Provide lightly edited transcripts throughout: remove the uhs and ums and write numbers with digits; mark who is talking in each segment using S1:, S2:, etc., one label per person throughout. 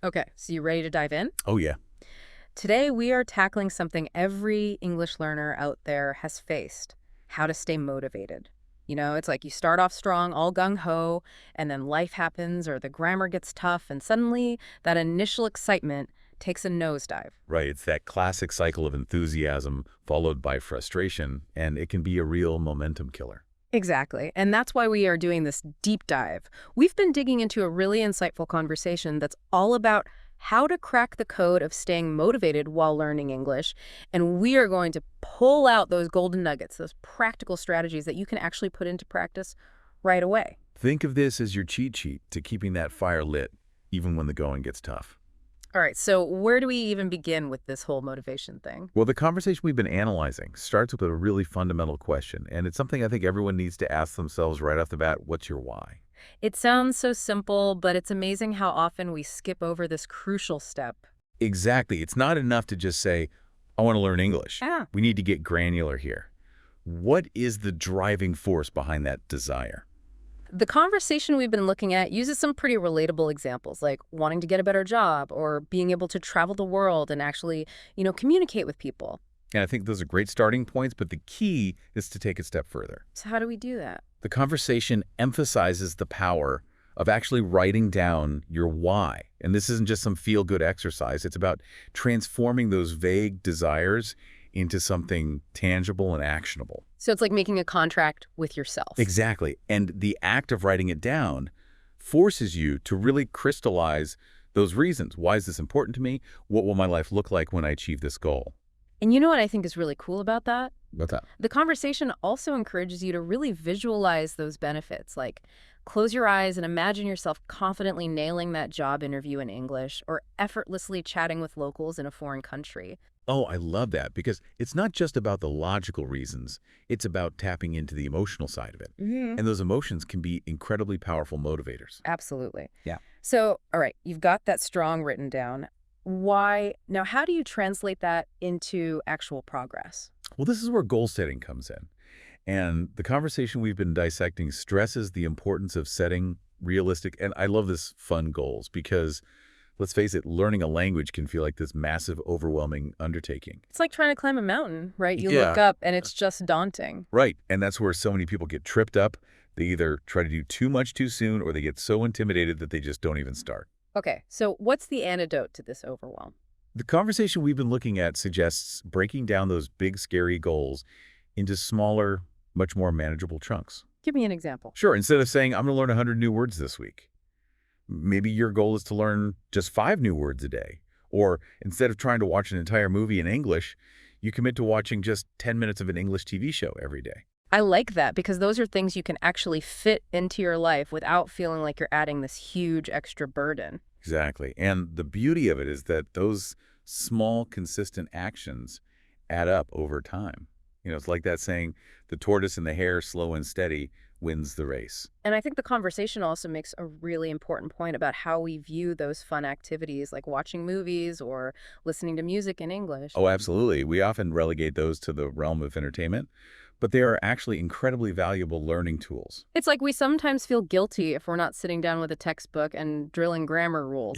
S1: Okay, so you ready to dive in?
S2: Oh, yeah.
S1: Today we are tackling something every English learner out there has faced: how to stay motivated. It's like you start off strong, all gung ho, and then life happens or the grammar gets tough, and suddenly that initial excitement takes a nosedive.
S2: Right. It's that classic cycle of enthusiasm followed by frustration, and it can be a real momentum killer.
S1: Exactly. And that's why we are doing this deep dive. We've been digging into a really insightful conversation that's all about how to crack the code of staying motivated while learning English. And we are going to pull out those golden nuggets, those practical strategies that you can actually put into practice right away.
S2: Think of this as your cheat sheet to keeping that fire lit, even when the going gets tough.
S1: All right, so where do we even begin with this whole motivation thing?
S2: Well, the conversation we've been analyzing starts with a really fundamental question, and it's something I think everyone needs to ask themselves right off the bat. What's your why?
S1: It sounds so simple, but it's amazing how often we skip over this crucial step.
S2: Exactly. It's not enough to just say, I want to learn English.
S1: Yeah.
S2: We need to get granular here. What is the driving force behind that desire?
S1: The conversation we've been looking at uses some pretty relatable examples, like wanting to get a better job or being able to travel the world and actually, communicate with people.
S2: And I think those are great starting points, but the key is to take it a step further.
S1: So how do we do that?
S2: The conversation emphasizes the power of actually writing down your why. And this isn't just some feel-good exercise. It's about transforming those vague desires into something tangible and actionable.
S1: So it's like making a contract with yourself.
S2: Exactly. And the act of writing it down forces you to really crystallize those reasons. Why is this important to me? What will my life look like when I achieve this goal?
S1: And you know what I think is really cool about that?
S2: What's that?
S1: The conversation also encourages you to really visualize those benefits, like close your eyes and imagine yourself confidently nailing that job interview in English or effortlessly chatting with locals in a foreign country.
S2: Oh, I love that because it's not just about the logical reasons. It's about tapping into the emotional side of it.
S1: Hmm.
S2: And those emotions can be incredibly powerful motivators.
S1: Absolutely.
S2: Yeah.
S1: So, all right, you've got that strong written down. Why? Now, how do you translate that into actual progress?
S2: Well, this is where goal setting comes in. And the conversation we've been dissecting stresses the importance of setting realistic, and I love this, fun goals because let's face it, learning a language can feel like this massive, overwhelming undertaking.
S1: It's like trying to climb a mountain, right? You
S2: Yeah.
S1: look up and it's just daunting.
S2: Right. And that's where so many people get tripped up. They either try to do too much too soon or they get so intimidated that they just don't even start.
S1: Okay, so what's the antidote to this overwhelm?
S2: The conversation we've been looking at suggests breaking down those big, scary goals into smaller, much more manageable chunks.
S1: Give me an example.
S2: Sure, instead of saying, I'm going to learn 100 new words this week, maybe your goal is to learn just 5 new words a day. Or instead of trying to watch an entire movie in English, you commit to watching just 10 minutes of an English TV show every day.
S1: I like that because those are things you can actually fit into your life without feeling like you're adding this huge extra burden.
S2: Exactly. And the beauty of it is that those small, consistent actions add up over time. It's like that saying, the tortoise and the hare, slow and steady, wins the race.
S1: And I think the conversation also makes a really important point about how we view those fun activities like watching movies or listening to music in English.
S2: Oh, absolutely. We often relegate those to the realm of entertainment, but they are actually incredibly valuable learning tools.
S1: It's like we sometimes feel guilty if we're not sitting down with a textbook and drilling grammar rules.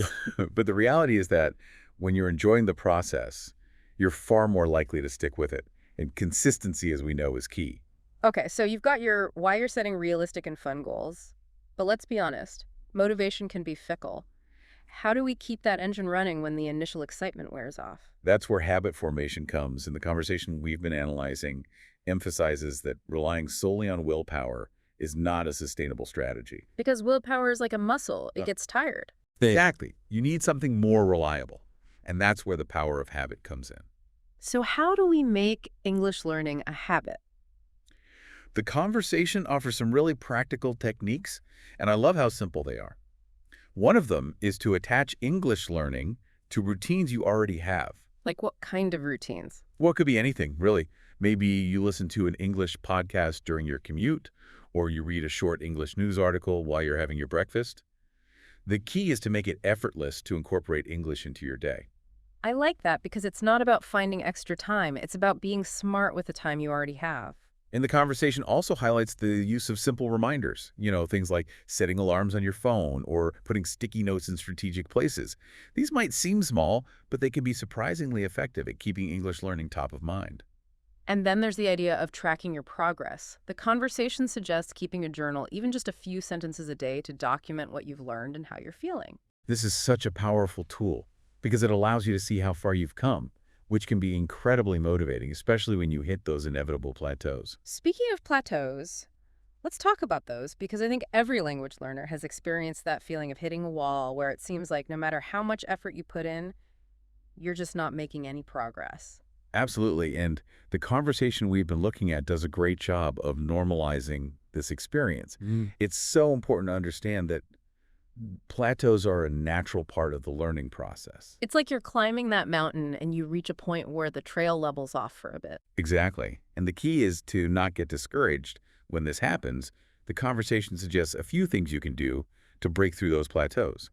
S2: But the reality is that when you're enjoying the process, you're far more likely to stick with it. And consistency, as we know, is key.
S1: Okay, so you've got your why you're setting realistic and fun goals. But let's be honest, motivation can be fickle. How do we keep that engine running when the initial excitement wears off?
S2: That's where habit formation comes, and the conversation we've been analyzing emphasizes that relying solely on willpower is not a sustainable strategy.
S1: Because willpower is like a muscle, it gets tired.
S2: Exactly. You need something more reliable, and that's where the power of habit comes in.
S1: So how do we make English learning a habit?
S2: The conversation offers some really practical techniques, and I love how simple they are. One of them is to attach English learning to routines you already have.
S1: Like what kind of routines?
S2: Well, it could be anything, really. Maybe you listen to an English podcast during your commute, or you read a short English news article while you're having your breakfast. The key is to make it effortless to incorporate English into your day.
S1: I like that because it's not about finding extra time. It's about being smart with the time you already have.
S2: And the conversation also highlights the use of simple reminders, things like setting alarms on your phone or putting sticky notes in strategic places. These might seem small, but they can be surprisingly effective at keeping English learning top of mind.
S1: And then there's the idea of tracking your progress. The conversation suggests keeping a journal, even just a few sentences a day, to document what you've learned and how you're feeling.
S2: This is such a powerful tool because it allows you to see how far you've come, which can be incredibly motivating, especially when you hit those inevitable plateaus.
S1: Speaking of plateaus, let's talk about those because I think every language learner has experienced that feeling of hitting a wall where it seems like no matter how much effort you put in, you're just not making any progress.
S2: Absolutely. And the conversation we've been looking at does a great job of normalizing this experience. It's so important to understand that plateaus are a natural part of the learning process.
S1: It's like you're climbing that mountain and you reach a point where the trail levels off for a bit.
S2: Exactly. And the key is to not get discouraged when this happens. The conversation suggests a few things you can do to break through those plateaus.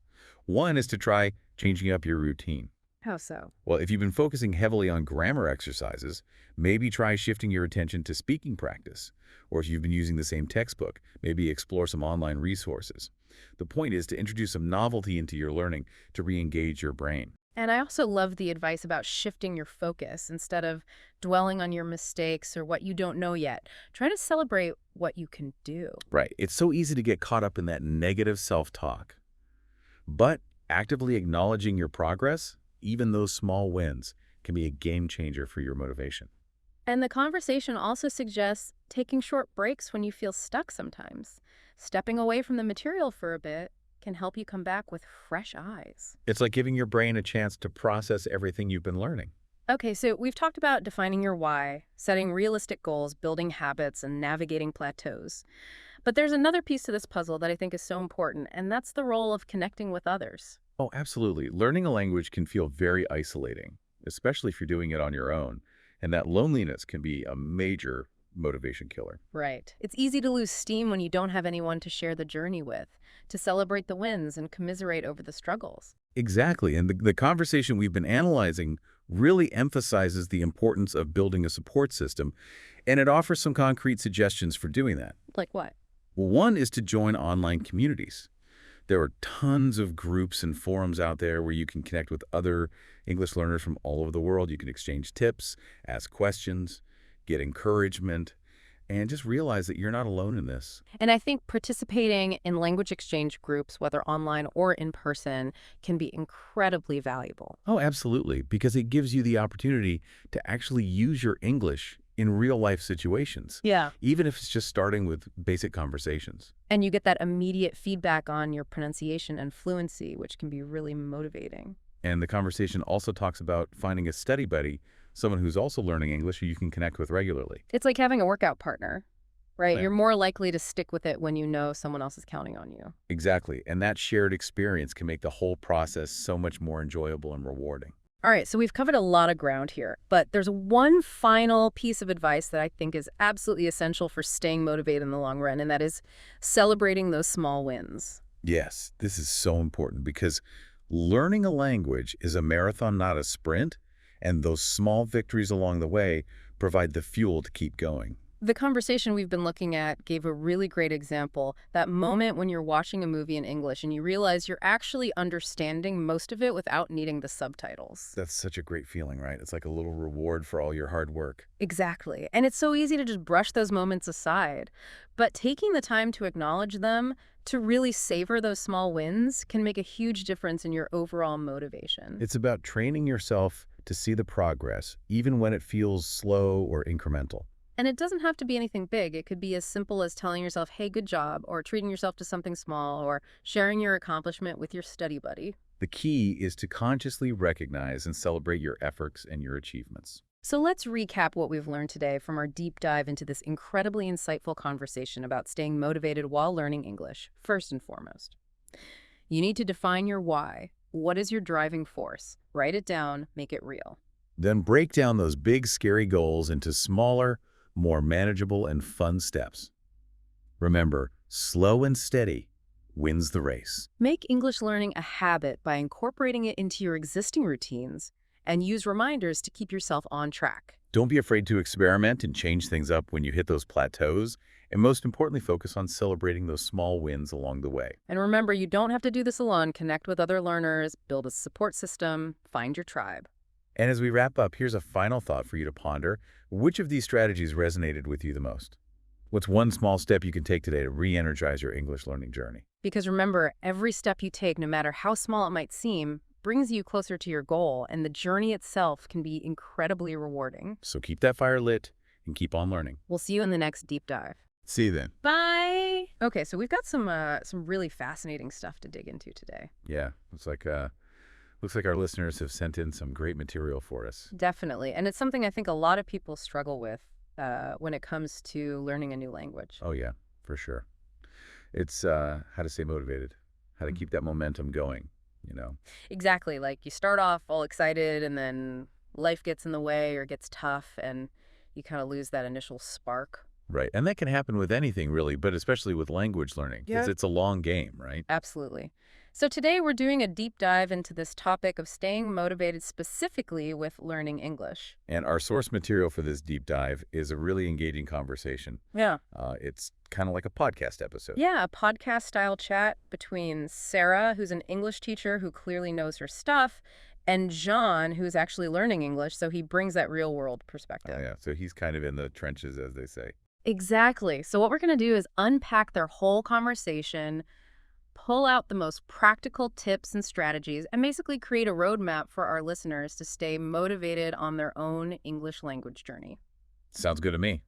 S2: One is to try changing up your routine.
S1: How so?
S2: Well, if you've been focusing heavily on grammar exercises, maybe try shifting your attention to speaking practice. Or if you've been using the same textbook, maybe explore some online resources. The point is to introduce some novelty into your learning to re-engage your brain.
S1: And I also love the advice about shifting your focus instead of dwelling on your mistakes or what you don't know yet. Try to celebrate what you can do.
S2: Right. It's so easy to get caught up in that negative self-talk. But actively acknowledging your progress, even those small wins, can be a game changer for your motivation.
S1: And the conversation also suggests taking short breaks when you feel stuck sometimes. Stepping away from the material for a bit can help you come back with fresh eyes.
S2: It's like giving your brain a chance to process everything you've been learning.
S1: Okay, so we've talked about defining your why, setting realistic goals, building habits, and navigating plateaus. But there's another piece to this puzzle that I think is so important, and that's the role of connecting with others.
S2: Oh, absolutely. Learning a language can feel very isolating, especially if you're doing it on your own. And that loneliness can be a major motivation killer.
S1: Right. It's easy to lose steam when you don't have anyone to share the journey with, to celebrate the wins and commiserate over the struggles.
S2: Exactly. And the conversation we've been analyzing really emphasizes the importance of building a support system, and it offers some concrete suggestions for doing that.
S1: Like what?
S2: Well, one is to join online communities. There are tons of groups and forums out there where you can connect with other English learners from all over the world. You can exchange tips, ask questions, get encouragement, and just realize that you're not alone in this.
S1: And I think participating in language exchange groups, whether online or in person, can be incredibly valuable.
S2: Oh, absolutely, because it gives you the opportunity to actually use your English in real-life situations,
S1: Yeah.
S2: even if it's just starting with basic conversations.
S1: And you get that immediate feedback on your pronunciation and fluency, which can be really motivating.
S2: And the conversation also talks about finding a study buddy, someone who's also learning English who you can connect with regularly.
S1: It's like having a workout partner, right?
S2: Yeah.
S1: You're more likely to stick with it when you know someone else is counting on you.
S2: Exactly, and that shared experience can make the whole process so much more enjoyable and rewarding.
S1: All right, so we've covered a lot of ground here, but there's one final piece of advice that I think is absolutely essential for staying motivated in the long run, and that is celebrating those small wins.
S2: Yes, this is so important because learning a language is a marathon, not a sprint, and those small victories along the way provide the fuel to keep going.
S1: The conversation we've been looking at gave a really great example. That moment when you're watching a movie in English and you realize you're actually understanding most of it without needing the subtitles.
S2: That's such a great feeling, right? It's like a little reward for all your hard work.
S1: Exactly. And it's so easy to just brush those moments aside. But taking the time to acknowledge them, to really savor those small wins, can make a huge difference in your overall motivation.
S2: It's about training yourself to see the progress, even when it feels slow or incremental.
S1: And it doesn't have to be anything big. It could be as simple as telling yourself, hey, good job, or treating yourself to something small, or sharing your accomplishment with your study buddy.
S2: The key is to consciously recognize and celebrate your efforts and your achievements.
S1: So let's recap what we've learned today from our deep dive into this incredibly insightful conversation about staying motivated while learning English. First and foremost, you need to define your why. What is your driving force? Write it down, make it real.
S2: Then break down those big, scary goals into smaller, more manageable and fun steps. Remember, slow and steady wins the race.
S1: Make English learning a habit by incorporating it into your existing routines and use reminders to keep yourself on track.
S2: Don't be afraid to experiment and change things up when you hit those plateaus. And most importantly, focus on celebrating those small wins along the way.
S1: And remember, you don't have to do this alone. Connect with other learners, build a support system, find your tribe.
S2: And as we wrap up, here's a final thought for you to ponder. Which of these strategies resonated with you the most? What's one small step you can take today to re-energize your English learning journey?
S1: Because remember, every step you take, no matter how small it might seem, brings you closer to your goal, and the journey itself can be incredibly rewarding.
S2: So keep that fire lit and keep on learning.
S1: We'll see you in the next deep dive.
S2: See you then.
S1: Bye! Okay, so we've got some really fascinating stuff to dig into today.
S2: Yeah, looks like our listeners have sent in some great material for us.
S1: Definitely, and it's something I think a lot of people struggle with when it comes to learning a new language.
S2: Oh yeah, for sure. It's how to stay motivated, how to keep that momentum going, you know.
S1: Exactly, like you start off all excited and then life gets in the way or gets tough and you kind of lose that initial spark.
S2: Right, and that can happen with anything really, but especially with language learning, because
S1: Yeah.
S2: it's a long game, right?
S1: Absolutely. So today we're doing a deep dive into this topic of staying motivated specifically with learning English.
S2: And our source material for this deep dive is a really engaging conversation.
S1: Yeah.
S2: It's kind of like a podcast episode.
S1: Yeah, a podcast-style chat between Sarah, who's an English teacher who clearly knows her stuff, and John, who's actually learning English, so he brings that real-world perspective.
S2: Oh, yeah, so he's kind of in the trenches, as they say.
S1: Exactly. So what we're going to do is unpack their whole conversation, pull out the most practical tips and strategies, and basically create a roadmap for our listeners to stay motivated on their own English language journey.
S2: Sounds good to me.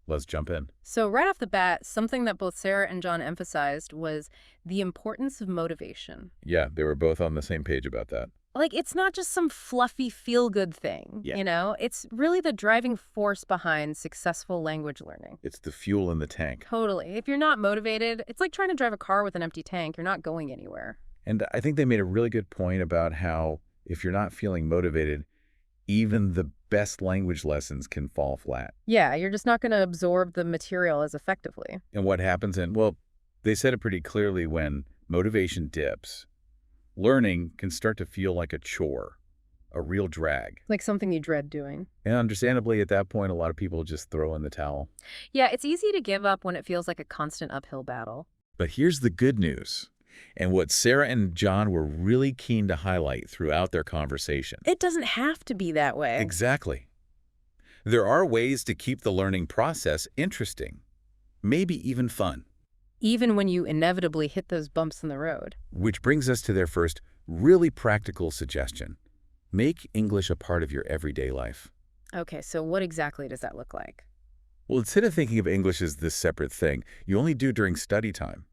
S2: Let's jump in.
S1: So right off the bat, something that both Sarah and John emphasized was the importance of motivation.
S2: Yeah, they were both on the same page about that.
S1: Like, it's not just some fluffy feel-good thing,
S2: Yeah.
S1: you know? It's really the driving force behind successful language learning.
S2: It's the fuel in the tank.
S1: Totally. If you're not motivated, it's like trying to drive a car with an empty tank. You're not going anywhere.
S2: And I think they made a really good point about how if you're not feeling motivated, even the best language lessons can fall flat.
S1: Yeah, you're just not going to absorb the material as effectively.
S2: And what happens well, they said it pretty clearly: when motivation dips, learning can start to feel like a chore, a real drag.
S1: Like something you dread doing.
S2: And understandably, at that point, a lot of people just throw in the towel.
S1: Yeah, it's easy to give up when it feels like a constant uphill battle.
S2: But here's the good news, and what Sarah and John were really keen to highlight throughout their conversation.
S1: It doesn't have to be that way.
S2: Exactly. There are ways to keep the learning process interesting, maybe even fun.
S1: Even when you inevitably hit those bumps in the road.
S2: Which brings us to their first really practical suggestion. Make English a part of your everyday life.
S1: Okay, so what exactly does that look like?
S2: Well, instead of thinking of English as this separate thing you only do during study time,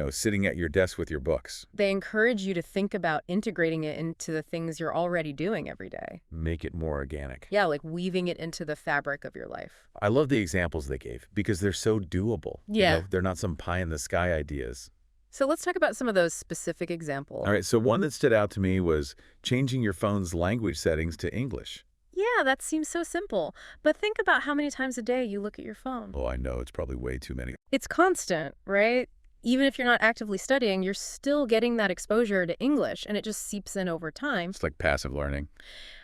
S2: sitting at your desk with your books.
S1: They encourage you to think about integrating it into the things you're already doing every day.
S2: Make it more organic.
S1: Yeah, like weaving it into the fabric of your life.
S2: I love the examples they gave because they're so doable.
S1: Yeah.
S2: They're not some pie-in-the-sky ideas.
S1: So let's talk about some of those specific examples.
S2: All right, so one that stood out to me was changing your phone's language settings to English.
S1: Yeah, that seems so simple. But think about how many times a day you look at your phone.
S2: Oh, I know, it's probably way too many.
S1: It's constant, right? Even if you're not actively studying, you're still getting that exposure to English, and it just seeps in over time.
S2: It's like passive learning.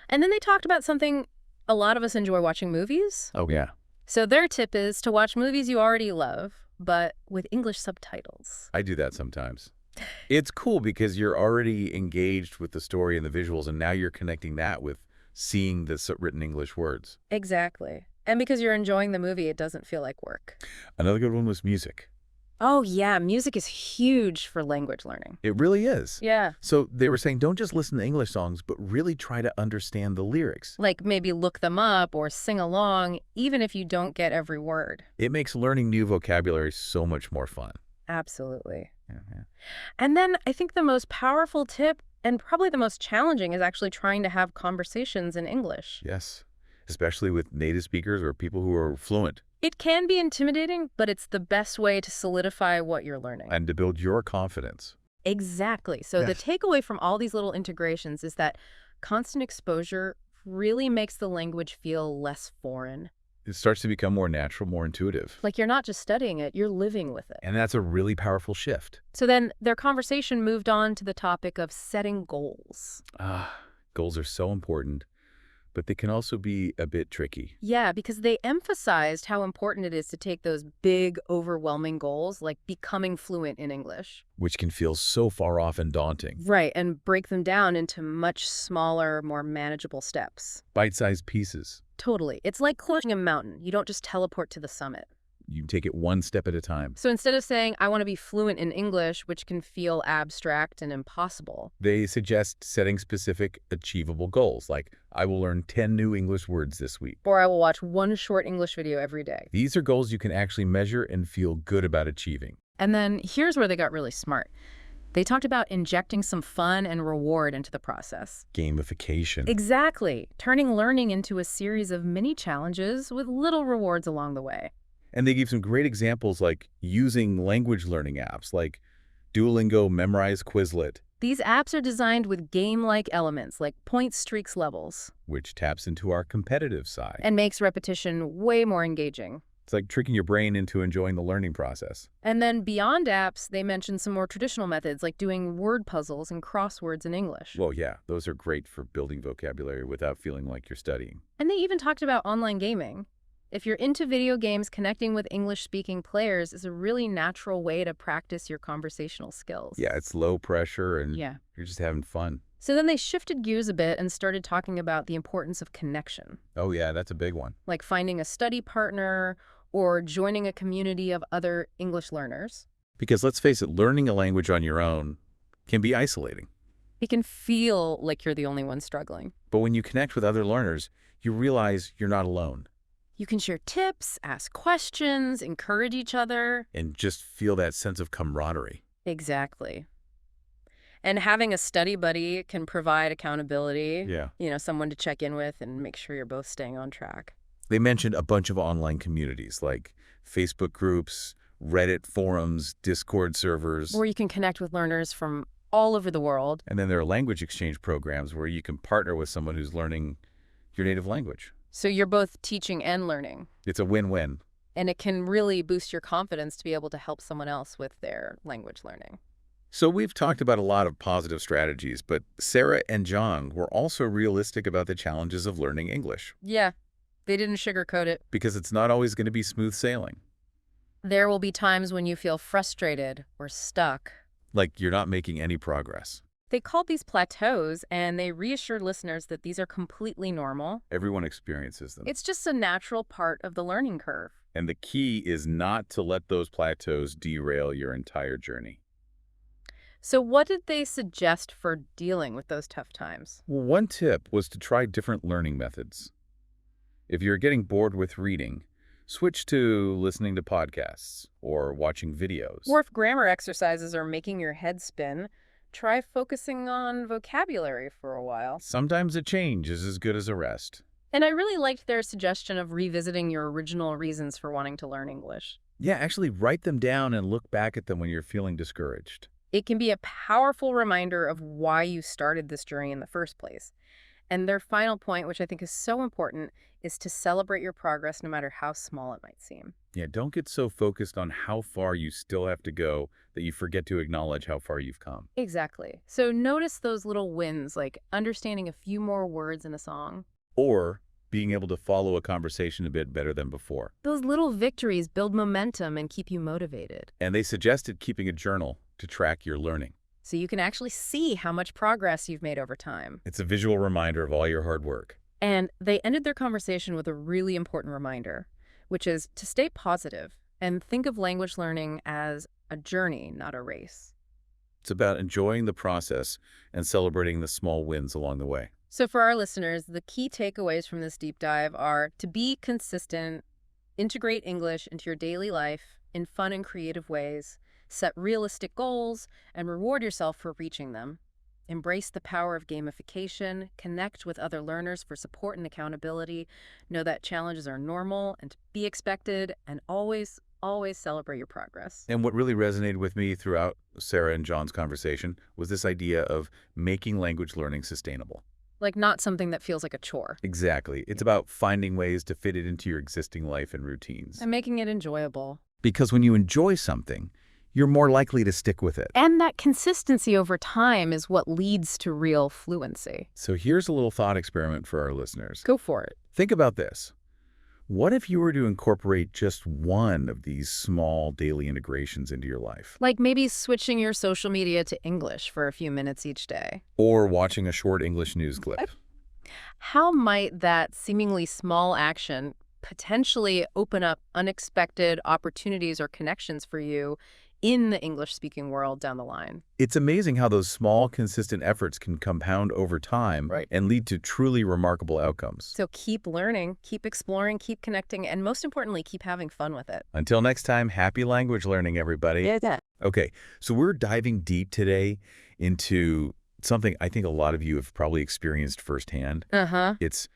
S1: And then they talked about something a lot of us enjoy: watching movies.
S2: Oh, yeah.
S1: So their tip is to watch movies you already love, but with English subtitles.
S2: I do that sometimes. It's cool because you're already engaged with the story and the visuals, and now you're connecting that with seeing the written English words.
S1: Exactly. And because you're enjoying the movie, it doesn't feel like work.
S2: Another good one was music.
S1: Oh, yeah. Music is huge for language learning.
S2: It really is.
S1: Yeah.
S2: So they were saying don't just listen to English songs, but really try to understand the lyrics.
S1: Like maybe look them up or sing along, even if you don't get every word.
S2: It makes learning new vocabulary so much more fun.
S1: Absolutely.
S2: Yeah.
S1: And then I think the most powerful tip, and probably the most challenging, is actually trying to have conversations in English.
S2: Yes, especially with native speakers or people who are fluent.
S1: It can be intimidating, but it's the best way to solidify what you're learning.
S2: And to build your confidence.
S1: Exactly. So the
S2: Yes.
S1: takeaway from all these little integrations is that constant exposure really makes the language feel less foreign.
S2: It starts to become more natural, more intuitive.
S1: Like you're not just studying it, you're living with it.
S2: And that's a really powerful shift.
S1: So then their conversation moved on to the topic of setting goals.
S2: Goals are so important. but they can also be a bit tricky.
S1: Yeah, because they emphasized how important it is to take those big, overwhelming goals, like becoming fluent in English.
S2: Which can feel so far off and daunting.
S1: Right, and break them down into much smaller, more manageable steps.
S2: Bite-sized pieces.
S1: Totally. It's like climbing a mountain. You don't just teleport to the summit.
S2: You take it one step at a time.
S1: So instead of saying, I want to be fluent in English, which can feel abstract and impossible,
S2: They suggest setting specific, achievable goals, like, I will learn 10 new English words this week.
S1: or I will watch one short English video every day.
S2: These are goals you can actually measure and feel good about achieving.
S1: And then here's where they got really smart. They talked about injecting some fun and reward into the process.
S2: Gamification.
S1: Exactly. Turning learning into a series of mini challenges with little rewards along the way.
S2: And they give some great examples like using language learning apps like Duolingo, Memrise, Quizlet,
S1: These apps are designed with game-like elements like point streaks levels
S2: which taps into our competitive side.
S1: and makes repetition way more engaging.
S2: It's like tricking your brain into enjoying the learning process.
S1: And then beyond apps, they mentioned some more traditional methods like doing word puzzles and crosswords in English.
S2: Well, yeah, those are great for building vocabulary without feeling like you're studying.
S1: And they even talked about online gaming. If you're into video games, connecting with English-speaking players is a really natural way to practice your conversational skills.
S2: Yeah, it's low pressure and
S1: Yeah.
S2: you're just having fun.
S1: So then they shifted gears a bit and started talking about the importance of connection,
S2: Oh, yeah, that's a big one.
S1: like finding a study partner or joining a community of other English learners.
S2: Because let's face it, learning a language on your own can be isolating.
S1: It can feel like you're the only one struggling.
S2: But when you connect with other learners, you realize you're not alone
S1: You can share tips, ask questions, encourage each other.
S2: and just feel that sense of camaraderie.
S1: Exactly. And having a study buddy can provide accountability,
S2: Yeah.
S1: someone to check in with and make sure you're both staying on track.
S2: They mentioned a bunch of online communities like Facebook groups, Reddit forums, Discord servers,
S1: Or you can connect with learners from all over the world.
S2: and then there are language exchange programs where you can partner with someone who's learning your native language.
S1: So you're both teaching and learning.
S2: It's a win-win.
S1: And it can really boost your confidence to be able to help someone else with their language learning.
S2: So we've talked about a lot of positive strategies, but Sarah and John were also realistic about the challenges of learning English,
S1: Yeah, they didn't sugarcoat it.
S2: because it's not always going to be smooth sailing.
S1: There will be times when you feel frustrated or stuck.
S2: Like you're not making any progress.
S1: They called these plateaus, and they reassured listeners that these are completely normal.
S2: Everyone experiences them.
S1: It's just a natural part of the learning curve.
S2: And the key is not to let those plateaus derail your entire journey.
S1: So what did they suggest for dealing with those tough times?
S2: Well, one tip was to try different learning methods. If you're getting bored with reading, switch to listening to podcasts or watching videos.
S1: Or if grammar exercises are making your head spin, try focusing on vocabulary for a while.
S2: Sometimes a change is as good as a rest.
S1: And I really liked their suggestion of revisiting your original reasons for wanting to learn English.
S2: Yeah, actually write them down and look back at them when you're feeling discouraged.
S1: It can be a powerful reminder of why you started this journey in the first place. And their final point, which I think is so important, is to celebrate your progress no matter how small it might seem.
S2: Yeah, don't get so focused on how far you still have to go that you forget to acknowledge how far you've come.
S1: Exactly. So notice those little wins, like understanding a few more words in a song.
S2: Or being able to follow a conversation a bit better than before.
S1: Those little victories build momentum and keep you motivated.
S2: And they suggested keeping a journal to track your learning.
S1: So you can actually see how much progress you've made over time.
S2: It's a visual reminder of all your hard work.
S1: And they ended their conversation with a really important reminder, which is to stay positive and think of language learning as a journey, not a race.
S2: It's about enjoying the process and celebrating the small wins along the way.
S1: So for our listeners, the key takeaways from this deep dive are to be consistent, integrate English into your daily life in fun and creative ways, set realistic goals, and reward yourself for reaching them. Embrace the power of gamification, connect with other learners for support and accountability, know that challenges are normal and to be expected, and always celebrate your progress.
S2: And what really resonated with me throughout Sarah and John's conversation was this idea of making language learning sustainable.
S1: Like not something that feels like a chore.
S2: Exactly. It's about finding ways to fit it into your existing life and routines.
S1: And making it enjoyable.
S2: Because when you enjoy something, you're more likely to stick with it.
S1: And that consistency over time is what leads to real fluency.
S2: So here's a little thought experiment for our listeners.
S1: Go for it.
S2: Think about this. What if you were to incorporate just one of these small daily integrations into your life?
S1: Like maybe switching your social media to English for a few minutes each day.
S2: Or watching a short English news clip?
S1: How might that seemingly small action potentially open up unexpected opportunities or connections for you in the English-speaking world down the line?
S2: It's amazing how those small, consistent efforts can compound over time and lead to truly remarkable outcomes.
S1: So keep learning, keep exploring, keep connecting, and most importantly, keep having fun with it.
S2: Until next time, happy language learning, everybody.
S1: Yeah.
S2: Okay, so we're diving deep today into something I think a lot of you have probably experienced firsthand. It's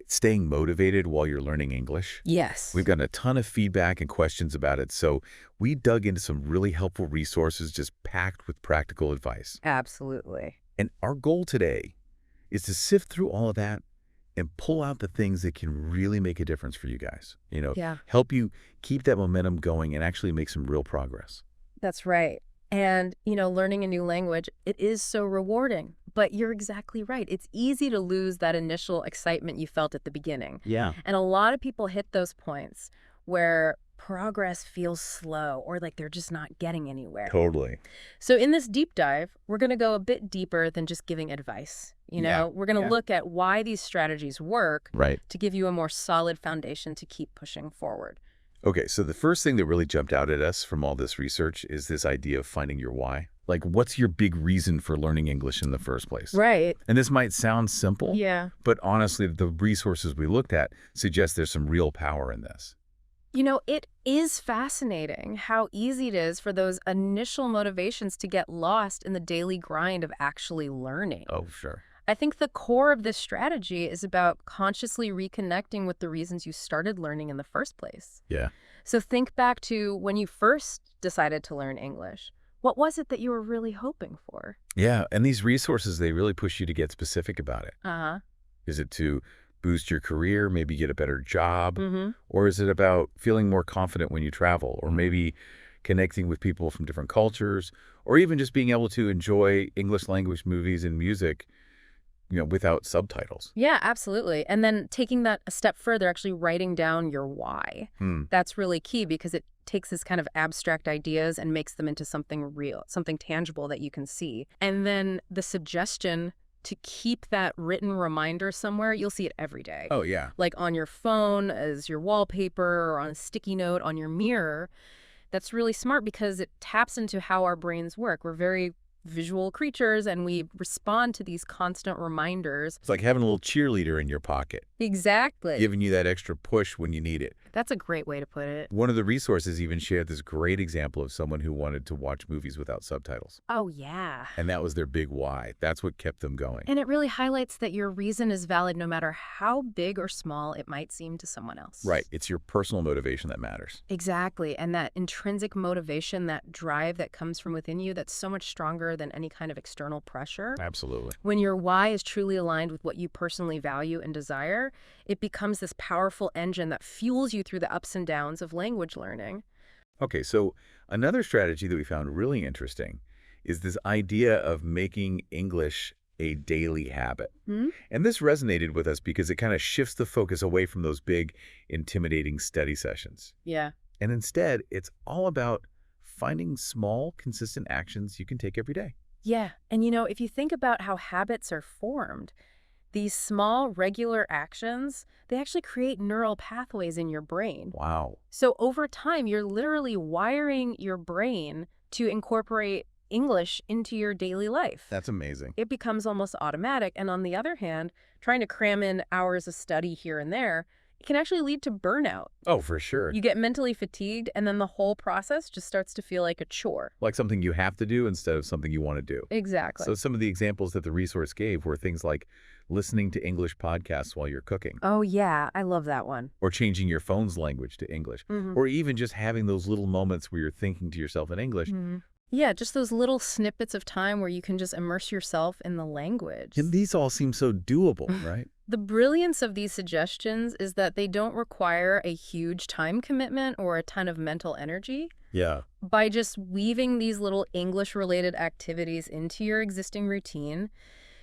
S2: staying motivated while you're learning English.
S1: Yes.
S2: We've gotten a ton of feedback and questions about it, so we dug into some really helpful resources just packed with practical advice.
S1: Absolutely.
S2: And our goal today is to sift through all of that and pull out the things that can really make a difference for you guys. Help you keep that momentum going and actually make some real progress.
S1: That's right. And, learning a new language, it is so rewarding. But you're exactly right. It's easy to lose that initial excitement you felt at the beginning.
S2: Yeah.
S1: And a lot of people hit those points where progress feels slow or like they're just not getting anywhere.
S2: Totally.
S1: So in this deep dive, we're going to go a bit deeper than just giving advice. We're going to look at why these strategies work to give you a more solid foundation to keep pushing forward.
S2: Okay, so the first thing that really jumped out at us from all this research is this idea of finding your why. Like, what's your big reason for learning English in the first place?
S1: Right.
S2: And this might sound simple, but honestly, the resources we looked at suggest there's some real power in this.
S1: It is fascinating how easy it is for those initial motivations to get lost in the daily grind of actually learning.
S2: Oh, sure.
S1: I think the core of this strategy is about consciously reconnecting with the reasons you started learning in the first place.
S2: Yeah.
S1: So think back to when you first decided to learn English. What was it that you were really hoping for?
S2: Yeah, and these resources, they really push you to get specific about it. Is it to boost your career, maybe get a better job? Or is it about feeling more confident when you travel? Or maybe connecting with people from different cultures? Or even just being able to enjoy English language movies and music without subtitles?
S1: Yeah, absolutely. And then taking that a step further, actually writing down your why. That's really key because it takes this kind of abstract ideas and makes them into something real, something tangible that you can see. And then the suggestion to keep that written reminder somewhere, you'll see it every day.
S2: Oh, yeah.
S1: Like on your phone as your wallpaper or on a sticky note on your mirror. That's really smart because it taps into how our brains work. We're very visual creatures and we respond to these constant reminders.
S2: It's like having a little cheerleader in your pocket.
S1: Exactly.
S2: Giving you that extra push when you need it.
S1: That's a great way to put it.
S2: One of the resources even shared this great example of someone who wanted to watch movies without subtitles.
S1: Oh, yeah.
S2: And that was their big why. That's what kept them going.
S1: And it really highlights that your reason is valid no matter how big or small it might seem to someone else.
S2: Right. It's your personal motivation that matters.
S1: Exactly. And that intrinsic motivation, that drive that comes from within you, that's so much stronger than any kind of external pressure.
S2: Absolutely.
S1: When your why is truly aligned with what you personally value and desire, it becomes this powerful engine that fuels you through the ups and downs of language learning.
S2: Okay, so another strategy that we found really interesting is this idea of making English a daily habit. And this resonated with us because it kind of shifts the focus away from those big, intimidating study sessions.
S1: Yeah.
S2: And instead, it's all about finding small, consistent actions you can take every day.
S1: Yeah. And if you think about how habits are formed, these small, regular actions, they actually create neural pathways in your brain.
S2: Wow.
S1: So over time, you're literally wiring your brain to incorporate English into your daily life.
S2: That's amazing.
S1: It becomes almost automatic. And on the other hand, trying to cram in hours of study here and there, it can actually lead to burnout.
S2: Oh, for sure.
S1: You get mentally fatigued, and then the whole process just starts to feel like a chore.
S2: Like something you have to do instead of something you want to do.
S1: Exactly.
S2: So some of the examples that the resource gave were things like listening to English podcasts while you're cooking.
S1: Oh, yeah. I love that one.
S2: Or changing your phone's language to English. Or even just having those little moments where you're thinking to yourself in English.
S1: Yeah, just those little snippets of time where you can just immerse yourself in the language.
S2: And these all seem so doable, right?
S1: The brilliance of these suggestions is that they don't require a huge time commitment or a ton of mental energy.
S2: Yeah.
S1: By just weaving these little English-related activities into your existing routine,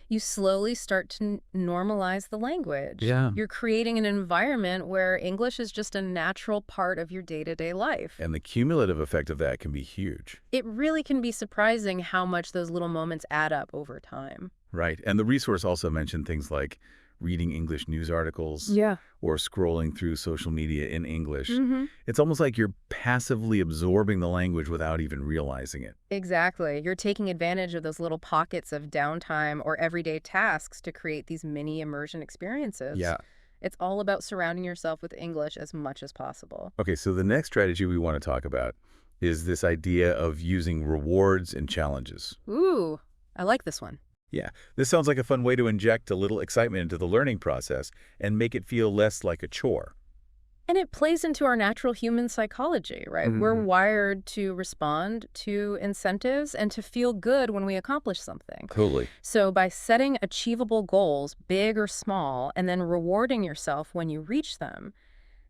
S1: you slowly start to normalize the language.
S2: Yeah.
S1: You're creating an environment where English is just a natural part of your day-to-day life.
S2: And the cumulative effect of that can be huge.
S1: It really can be surprising how much those little moments add up over time.
S2: Right. And the resource also mentioned things like reading English news articles
S1: Yeah.
S2: or scrolling through social media in English.
S1: Mm-hmm.
S2: It's almost like you're passively absorbing the language without even realizing it.
S1: Exactly. You're taking advantage of those little pockets of downtime or everyday tasks to create these mini immersion experiences.
S2: Yeah.
S1: It's all about surrounding yourself with English as much as possible.
S2: Okay, so the next strategy we want to talk about is this idea of using rewards and challenges.
S1: Ooh, I like this one.
S2: Yeah, this sounds like a fun way to inject a little excitement into the learning process and make it feel less like a chore.
S1: And it plays into our natural human psychology, right? We're
S2: Mhm.
S1: wired to respond to incentives and to feel good when we accomplish something.
S2: Totally.
S1: So by setting achievable goals, big or small, and then rewarding yourself when you reach them,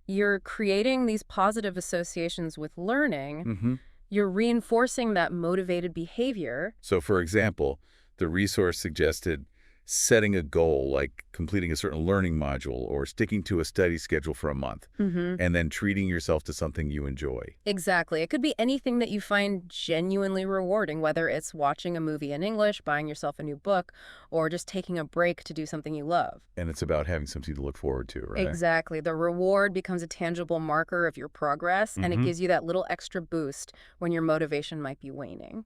S1: you're creating these positive associations with learning.
S2: hmm
S1: You're reinforcing that motivated behavior.
S2: So, for example, the resource suggested setting a goal like completing a certain learning module or sticking to a study schedule for a month, and then treating yourself to something you enjoy.
S1: Exactly. It could be anything that you find genuinely rewarding, whether it's watching a movie in English, buying yourself a new book, or just taking a break to do something you love.
S2: And it's about having something to look forward to, right?
S1: Exactly. The reward becomes a tangible marker of your progress, and it
S2: hmm
S1: gives you that little extra boost when your motivation might be waning.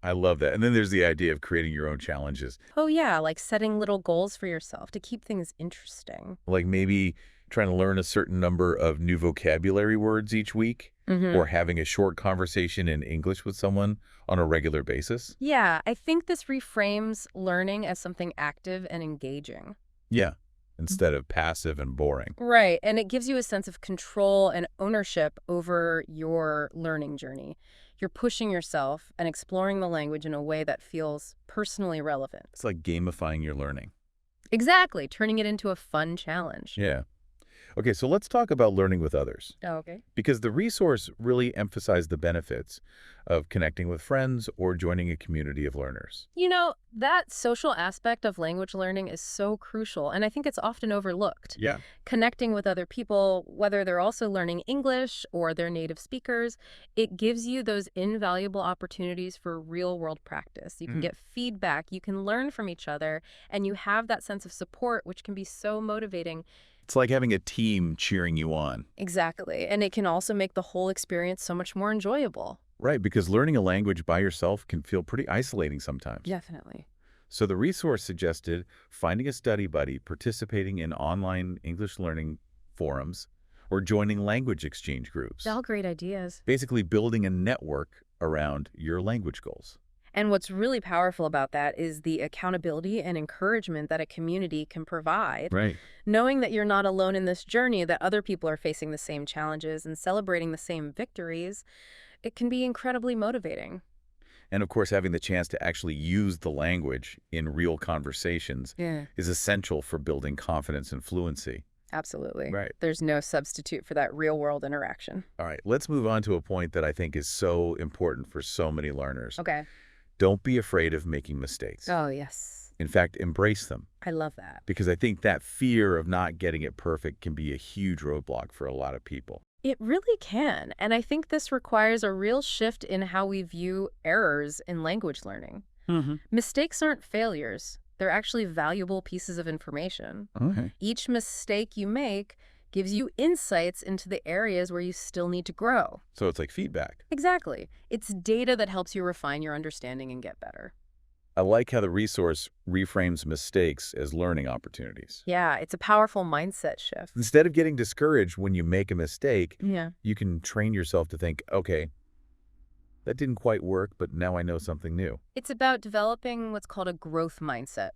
S2: I love that. And then there's the idea of creating your own challenges,
S1: Oh, yeah, like setting little goals for yourself to keep things interesting.
S2: like maybe trying to learn a certain number of new vocabulary words each week, or having a short conversation in English with someone on a regular basis.
S1: Yeah, I think this reframes learning as something active and engaging.
S2: Yeah, instead of passive and boring.
S1: Right, and it gives you a sense of control and ownership over your learning journey. You're pushing yourself and exploring the language in a way that feels personally relevant.
S2: It's like gamifying your learning.
S1: Exactly, turning it into a fun challenge.
S2: Yeah. Okay, so let's talk about learning with others,
S1: Oh, okay.
S2: because the resource really emphasized the benefits of connecting with friends or joining a community of learners.
S1: You know, that social aspect of language learning is so crucial, and I think it's often overlooked.
S2: Yeah.
S1: Connecting with other people, whether they're also learning English or they're native speakers, it gives you those invaluable opportunities for real-world practice. You can
S2: Mhm.
S1: get feedback, you can learn from each other, and you have that sense of support, which can be so motivating.
S2: It's like having a team cheering you on.
S1: Exactly, and it can also make the whole experience so much more enjoyable.
S2: Right, because learning a language by yourself can feel pretty isolating sometimes.
S1: Definitely.
S2: So the resource suggested finding a study buddy, participating in online English learning forums, or joining language exchange groups.
S1: All great ideas.
S2: Basically building a network around your language goals.
S1: And what's really powerful about that is the accountability and encouragement that a community can provide.
S2: Right.
S1: Knowing that you're not alone in this journey, that other people are facing the same challenges and celebrating the same victories, it can be incredibly motivating.
S2: And of course, having the chance to actually use the language in real conversations
S1: Yeah.
S2: is essential for building confidence and fluency.
S1: Absolutely.
S2: Right.
S1: There's no substitute for that real-world interaction.
S2: All right, let's move on to a point that I think is so important for so many learners.
S1: Okay.
S2: Don't be afraid of making mistakes.
S1: Oh, yes.
S2: In fact, embrace them,
S1: I love that.
S2: because I think that fear of not getting it perfect can be a huge roadblock for a lot of people.
S1: It really can. And I think this requires a real shift in how we view errors in language learning. Mistakes aren't failures. They're actually valuable pieces of information.
S2: Okay.
S1: Each mistake you make gives you insights into the areas where you still need to grow.
S2: So it's like feedback.
S1: Exactly. It's data that helps you refine your understanding and get better.
S2: I like how the resource reframes mistakes as learning opportunities.
S1: Yeah, it's a powerful mindset shift.
S2: Instead of getting discouraged when you make a mistake,
S1: Yeah.
S2: you can train yourself to think, okay, that didn't quite work, but now I know something new.
S1: It's about developing what's called a growth mindset,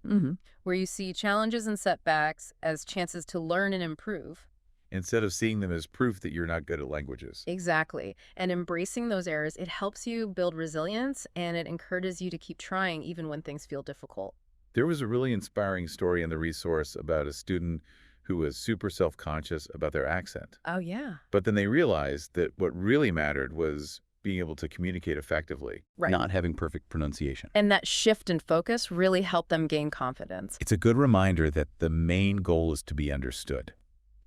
S1: where you see challenges and setbacks as chances to learn and improve.
S2: Instead of seeing them as proof that you're not good at languages.
S1: Exactly. And embracing those errors, it helps you build resilience and it encourages you to keep trying even when things feel difficult.
S2: There was a really inspiring story in the resource about a student who was super self-conscious about their accent.
S1: Oh, yeah.
S2: But then they realized that what really mattered was being able to communicate effectively,
S1: Right.
S2: not having perfect pronunciation.
S1: And that shift in focus really helped them gain confidence.
S2: It's a good reminder that the main goal is to be understood.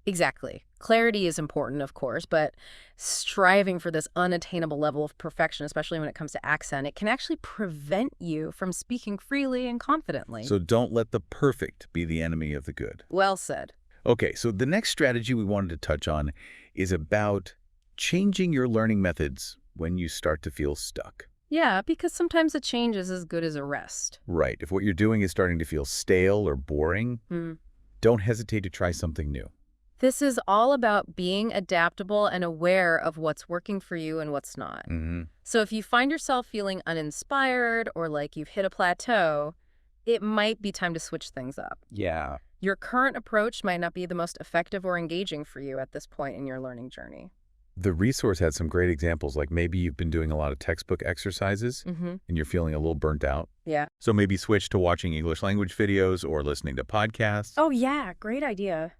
S1: Exactly. Clarity is important, of course, but striving for this unattainable level of perfection, especially when it comes to accent, it can actually prevent you from speaking freely and confidently.
S2: So don't let the perfect be the enemy of the good.
S1: Well said.
S2: Okay, so the next strategy we wanted to touch on is about changing your learning methods when you start to feel stuck.
S1: Yeah, because sometimes a change is as good as a rest.
S2: Right. If what you're doing is starting to feel stale or boring, don't hesitate to try something new.
S1: This is all about being adaptable and aware of what's working for you and what's not. So if you find yourself feeling uninspired or like you've hit a plateau, it might be time to switch things up.
S2: Yeah.
S1: Your current approach might not be the most effective or engaging for you at this point in your learning journey.
S2: The resource had some great examples, like maybe you've been doing a lot of textbook exercises and you're feeling a little burnt out.
S1: Yeah.
S2: So maybe switch to watching English language videos or listening to podcasts.
S1: Oh, yeah. Great idea.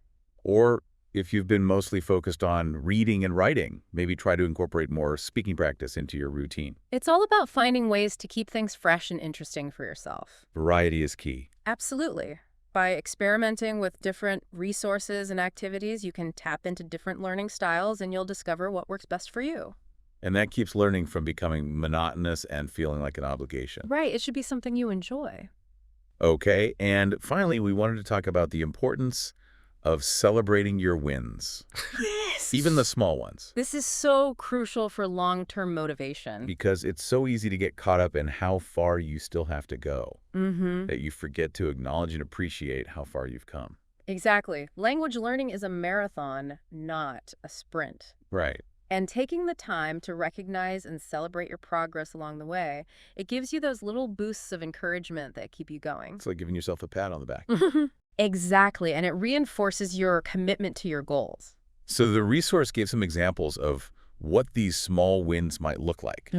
S2: Or if you've been mostly focused on reading and writing, maybe try to incorporate more speaking practice into your routine.
S1: It's all about finding ways to keep things fresh and interesting for yourself.
S2: Variety is key.
S1: Absolutely. By experimenting with different resources and activities, you can tap into different learning styles and you'll discover what works best for you.
S2: And that keeps learning from becoming monotonous and feeling like an obligation.
S1: Right. It should be something you enjoy.
S2: Okay, and finally, we wanted to talk about the importance of celebrating your wins,
S1: Yes!
S2: even the small ones.
S1: This is so crucial for long-term motivation.
S2: Because it's so easy to get caught up in how far you still have to go, that you forget to acknowledge and appreciate how far you've come.
S1: Exactly. Language learning is a marathon, not a sprint.
S2: Right.
S1: And taking the time to recognize and celebrate your progress along the way, it gives you those little boosts of encouragement that keep you going.
S2: It's like giving yourself a pat on the back.
S1: Exactly, and it reinforces your commitment to your goals.
S2: So the resource gave some examples of what these small wins might look like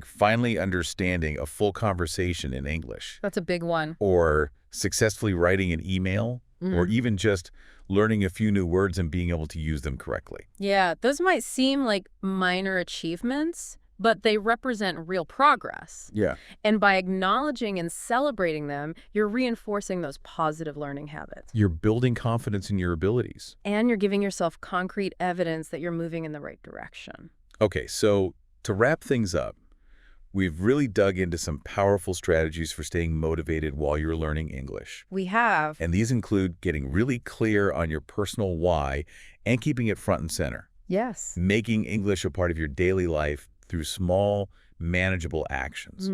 S2: finally understanding a full conversation in English,
S1: That's a big one.
S2: or successfully writing an email, or even just learning a few new words and being able to use them correctly.
S1: Yeah, those might seem like minor achievements, but they represent real progress.
S2: Yeah.
S1: And by acknowledging and celebrating them, you're reinforcing those positive learning habits.
S2: You're building confidence in your abilities.
S1: And you're giving yourself concrete evidence that you're moving in the right direction.
S2: Okay, so to wrap things up, we've really dug into some powerful strategies for staying motivated while you're learning English.
S1: We have.
S2: And these include getting really clear on your personal why and keeping it front and center.
S1: Yes.
S2: Making English a part of your daily life through small, manageable actions.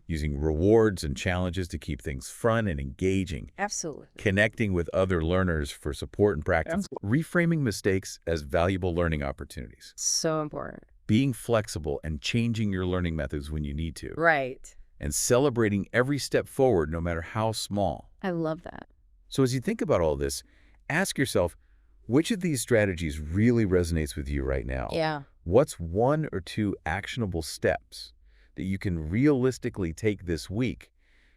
S2: Using rewards and challenges to keep things fun and engaging.
S1: Absolutely.
S2: Connecting with other learners for support and practice. Reframing mistakes as valuable learning opportunities.
S1: So important.
S2: Being flexible and changing your learning methods when you need to.
S1: Right.
S2: And celebrating every step forward, no matter how small.
S1: I love that.
S2: So as you think about all this, ask yourself, which of these strategies really resonates with you right now?
S1: Yeah.
S2: What's one or two actionable steps that you can realistically take this week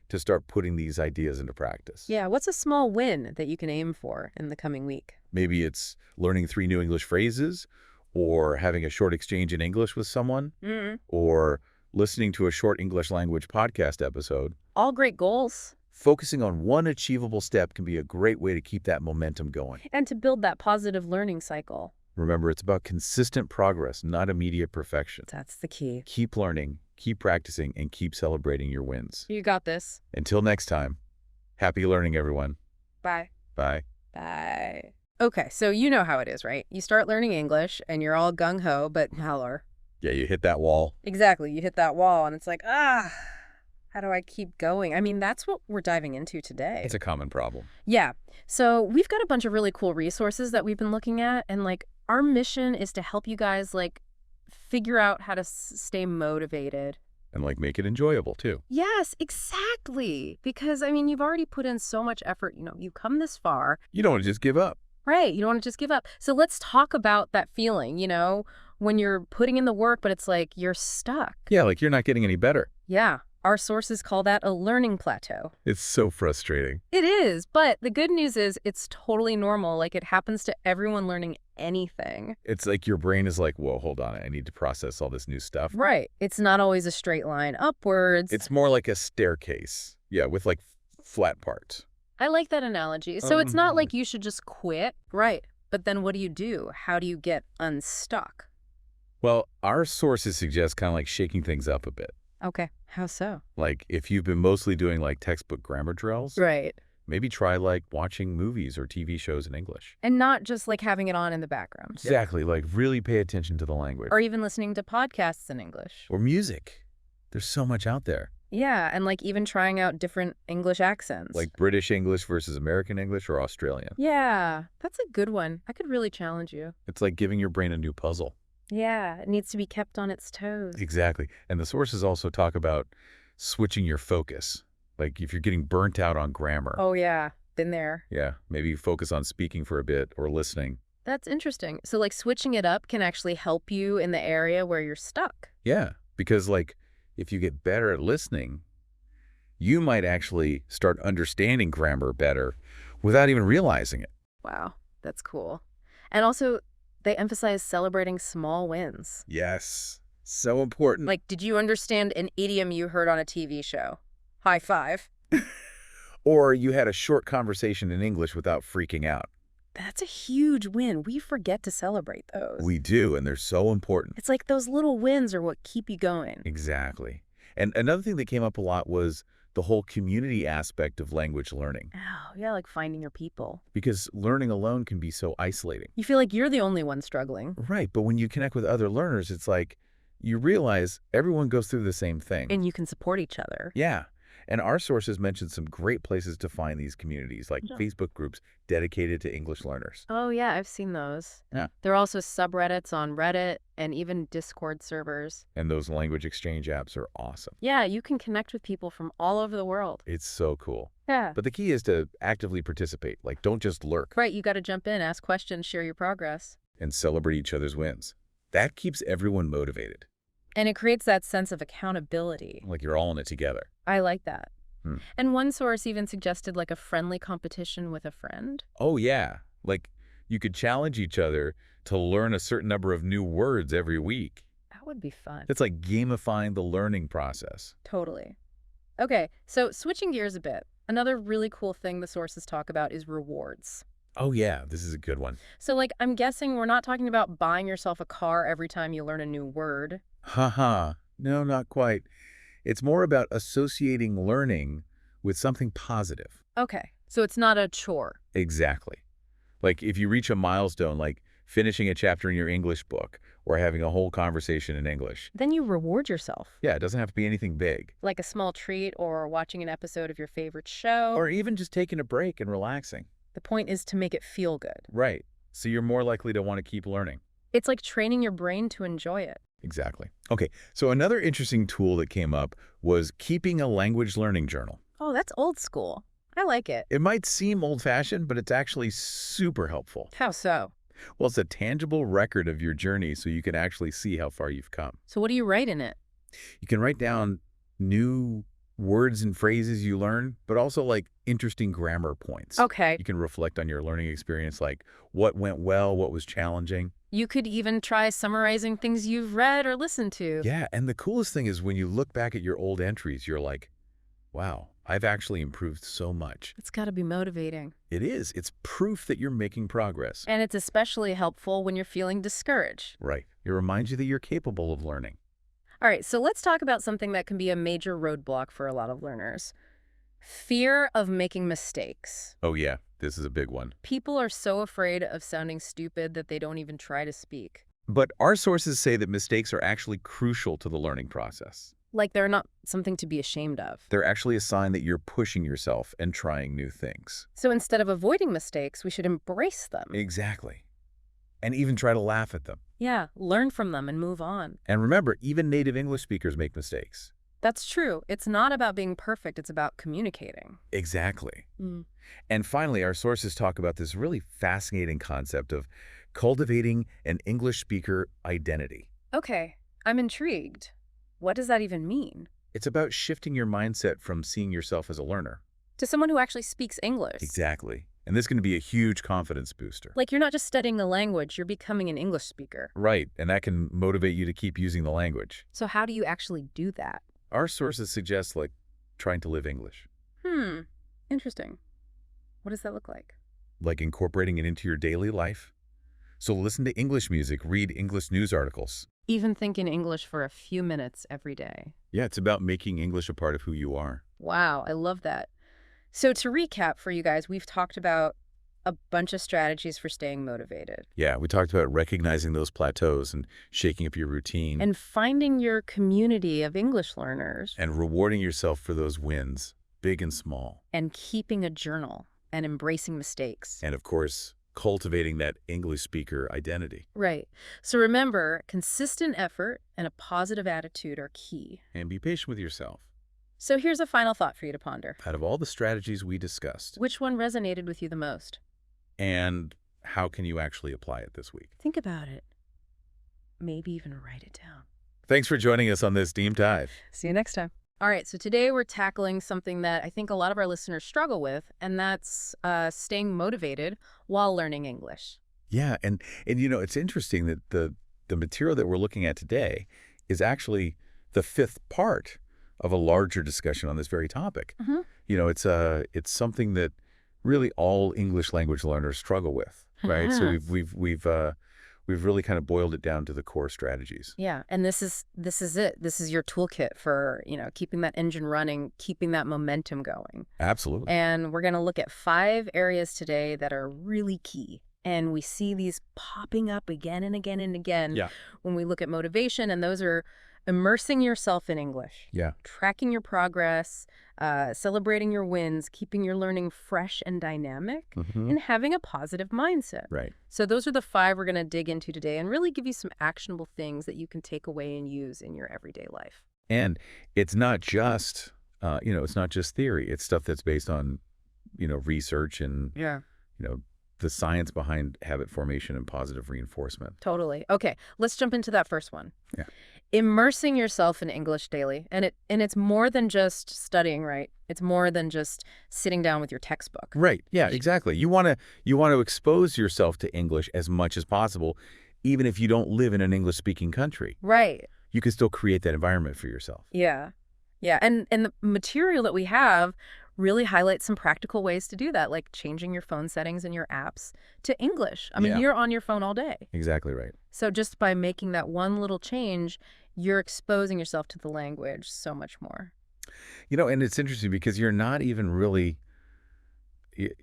S2: to start putting these ideas into practice?
S1: Yeah, what's a small win that you can aim for in the coming week?
S2: Maybe it's learning 3 new English phrases, or having a short exchange in English with someone, or listening to a short English language podcast episode.
S1: All great goals.
S2: Focusing on one achievable step can be a great way to keep that momentum going.
S1: And to build that positive learning cycle.
S2: Remember, it's about consistent progress, not immediate perfection.
S1: That's the key.
S2: Keep learning, keep practicing, and keep celebrating your wins.
S1: You got this.
S2: Until next time, happy learning, everyone.
S1: Bye.
S2: Bye.
S1: Bye. Okay, so you know how it is, right? You start learning English and you're all gung-ho, but holler.
S2: Yeah, you hit that wall.
S1: Exactly. You hit that wall and it's like, how do I keep going? I mean, that's what we're diving into today.
S2: It's a common problem.
S1: Yeah. So we've got a bunch of really cool resources that we've been looking at. And like, our mission is to help you guys like figure out how to stay motivated.
S2: And like make it enjoyable too.
S1: Yes, exactly. Because I mean, you've already put in so much effort. You know, you come this far.
S2: You don't want to just give up.
S1: Right. You don't want to just give up. So let's talk about that feeling, when you're putting in the work, but it's like you're stuck.
S2: Yeah, like you're not getting any better.
S1: Yeah. Our sources call that a learning plateau.
S2: It's so frustrating.
S1: It is, but the good news is it's totally normal. Like, it happens to everyone learning anything.
S2: It's like your brain is like, whoa, hold on, I need to process all this new stuff.
S1: Right. It's not always a straight line upwards.
S2: It's more like a staircase. Yeah, with like flat parts.
S1: I like that analogy. So it's not like you should just quit. Right. But then what do you do? How do you get unstuck?
S2: Well, our sources suggest kind of like shaking things up a bit.
S1: Okay. How so?
S2: Like if you've been mostly doing like textbook grammar drills,
S1: Right.
S2: maybe try like watching movies or TV shows in English.
S1: And not just like having it on in the background.
S2: Exactly. Like really pay attention to the language.
S1: Or even listening to podcasts in English.
S2: Or music. There's so much out there.
S1: Yeah, and like even trying out different English accents.
S2: Like British English versus American English or Australian.
S1: Yeah, that's a good one. I could really challenge you.
S2: It's like giving your brain a new puzzle.
S1: Yeah, it needs to be kept on its toes.
S2: Exactly. And the sources also talk about switching your focus. Like if you're getting burnt out on grammar.
S1: Oh yeah, been there.
S2: Yeah, maybe you focus on speaking for a bit or listening.
S1: That's interesting. So like switching it up can actually help you in the area where you're stuck.
S2: Yeah, because like if you get better at listening, you might actually start understanding grammar better without even realizing it.
S1: Wow, that's cool. And also, they emphasize celebrating small wins.
S2: Yes, so important.
S1: Like, did you understand an idiom you heard on a TV show? High five.
S2: Or you had a short conversation in English without freaking out.
S1: That's a huge win. We forget to celebrate those.
S2: We do, and they're so important.
S1: It's like those little wins are what keep you going.
S2: Exactly. And another thing that came up a lot was the whole community aspect of language learning.
S1: Oh, yeah, like finding your people.
S2: Because learning alone can be so isolating.
S1: You feel like you're the only one struggling.
S2: Right, but when you connect with other learners, it's like you realize everyone goes through the same thing.
S1: And you can support each other.
S2: Yeah. And our sources mentioned some great places to find these communities, like Facebook groups dedicated to English learners.
S1: Oh, yeah, I've seen those.
S2: Yeah.
S1: There are also subreddits on Reddit and even Discord servers.
S2: And those language exchange apps are awesome.
S1: Yeah, you can connect with people from all over the world.
S2: It's so cool.
S1: Yeah.
S2: But the key is to actively participate. Like, don't just lurk.
S1: Right, you got to jump in, ask questions, share your progress.
S2: And celebrate each other's wins. That keeps everyone motivated.
S1: And it creates that sense of accountability.
S2: Like you're all in it together.
S1: I like that.
S2: Hmm.
S1: And one source even suggested like a friendly competition with a friend.
S2: Oh, yeah. Like you could challenge each other to learn a certain number of new words every week.
S1: That would be fun.
S2: It's like gamifying the learning process.
S1: Totally. Okay, so switching gears a bit, another really cool thing the sources talk about is rewards.
S2: Oh, yeah, this is a good one.
S1: So like, I'm guessing we're not talking about buying yourself a car every time you learn a new word.
S2: Haha. No, not quite. It's more about associating learning with something positive.
S1: Okay, so it's not a chore.
S2: Exactly. Like if you reach a milestone, like finishing a chapter in your English book or having a whole conversation in English.
S1: Then you reward yourself.
S2: Yeah, it doesn't have to be anything big.
S1: Like a small treat or watching an episode of your favorite show.
S2: Or even just taking a break and relaxing.
S1: The point is to make it feel good.
S2: Right. So you're more likely to want to keep learning.
S1: It's like training your brain to enjoy it.
S2: Exactly. Okay, so another interesting tool that came up was keeping a language learning journal.
S1: Oh, that's old school. I like it.
S2: It might seem old-fashioned, but it's actually super helpful.
S1: How so?
S2: Well, it's a tangible record of your journey so you can actually see how far you've come.
S1: So what do you write in it?
S2: You can write down new words and phrases you learn, but also like interesting grammar points.
S1: Okay.
S2: You can reflect on your learning experience, like what went well, what was challenging.
S1: You could even try summarizing things you've read or listened to.
S2: Yeah, and the coolest thing is when you look back at your old entries, you're like, wow, I've actually improved so much.
S1: It's got to be motivating.
S2: It is. It's proof that you're making progress.
S1: And it's especially helpful when you're feeling discouraged.
S2: Right. It reminds you that you're capable of learning.
S1: All right, so let's talk about something that can be a major roadblock for a lot of learners. Fear of making mistakes.
S2: Oh, yeah. This is a big one.
S1: People are so afraid of sounding stupid that they don't even try to speak.
S2: But our sources say that mistakes are actually crucial to the learning process.
S1: Like they're not something to be ashamed of.
S2: They're actually a sign that you're pushing yourself and trying new things.
S1: So instead of avoiding mistakes, we should embrace them.
S2: Exactly. And even try to laugh at them.
S1: Yeah, learn from them and move on.
S2: And remember, even native English speakers make mistakes.
S1: That's true. It's not about being perfect. It's about communicating.
S2: Exactly.
S1: Mm.
S2: And finally, our sources talk about this really fascinating concept of cultivating an English speaker identity.
S1: Okay, I'm intrigued. What does that even mean?
S2: It's about shifting your mindset from seeing yourself as a learner.
S1: To someone who actually speaks English.
S2: Exactly. And this is going to be a huge confidence booster.
S1: Like you're not just studying the language, you're becoming an English speaker.
S2: Right, and that can motivate you to keep using the language.
S1: So how do you actually do that?
S2: Our sources suggest, like, trying to live English.
S1: Interesting. What does that look like?
S2: Like incorporating it into your daily life. So listen to English music, read English news articles.
S1: Even think in English for a few minutes every day.
S2: Yeah, it's about making English a part of who you are.
S1: Wow, I love that. So to recap for you guys, we've talked about a bunch of strategies for staying motivated.
S2: Yeah, we talked about recognizing those plateaus and shaking up your routine.
S1: And finding your community of English learners.
S2: And rewarding yourself for those wins, big and small.
S1: And keeping a journal and embracing mistakes.
S2: And of course, cultivating that English speaker identity.
S1: Right. So remember, consistent effort and a positive attitude are key.
S2: And be patient with yourself.
S1: So here's a final thought for you to ponder.
S2: Out of all the strategies we discussed,
S1: Which one resonated with you the most?
S2: and how can you actually apply it this week?
S1: Think about it. Maybe even write it down.
S2: Thanks for joining us on this deep dive.
S1: See you next time. All right, so today we're tackling something that I think a lot of our listeners struggle with, and that's staying motivated while learning English.
S2: Yeah, and it's interesting that the material that we're looking at today is actually the fifth part of a larger discussion on this very topic. It's something that really all English language learners struggle with, right? So we've really kind of boiled it down to the core strategies.
S1: Yeah, and this is it. This is your toolkit for, keeping that engine running, keeping that momentum going.
S2: Absolutely.
S1: And we're going to look at 5 areas today that are really key. And we see these popping up again and again and again when we look at motivation, and those are immersing yourself in English, tracking your progress, celebrating your wins, keeping your learning fresh and dynamic, and having a positive mindset.
S2: Right.
S1: So those are the 5 we're going to dig into today and really give you some actionable things that you can take away and use in your everyday life.
S2: And it's not just, it's not just theory. It's stuff that's based on, research and, the science behind habit formation and positive reinforcement.
S1: Totally. Okay, let's jump into that first one.
S2: Yeah.
S1: Immersing yourself in English daily. And it's more than just studying, right? It's more than just sitting down with your textbook.
S2: Right. Yeah, exactly. You want to expose yourself to English as much as possible, even if you don't live in an English-speaking country.
S1: Right.
S2: You can still create that environment for yourself.
S1: Yeah. Yeah. And the material that we have really highlights some practical ways to do that, like changing your phone settings and your apps to English. I mean, you're on your phone all day.
S2: Exactly right.
S1: So just by making that one little change, you're exposing yourself to the language so much more.
S2: And it's interesting because you're not even really,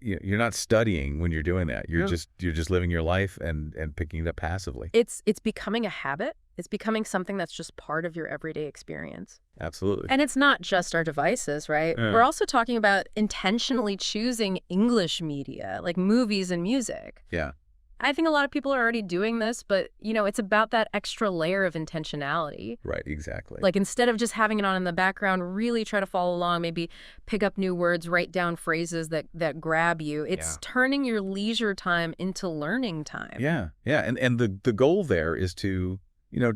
S2: you're not studying when you're doing that. You're just living your life and picking it up passively.
S1: It's becoming a habit. It's becoming something that's just part of your everyday experience.
S2: Absolutely.
S1: And it's not just our devices, right?
S2: Yeah.
S1: We're also talking about intentionally choosing English media, like movies and music.
S2: Yeah.
S1: I think a lot of people are already doing this, but, it's about that extra layer of intentionality.
S2: Right, exactly.
S1: Like instead of just having it on in the background, really try to follow along, maybe pick up new words, write down phrases that grab you. It's turning your leisure time into learning time.
S2: Yeah, yeah. And the goal there is to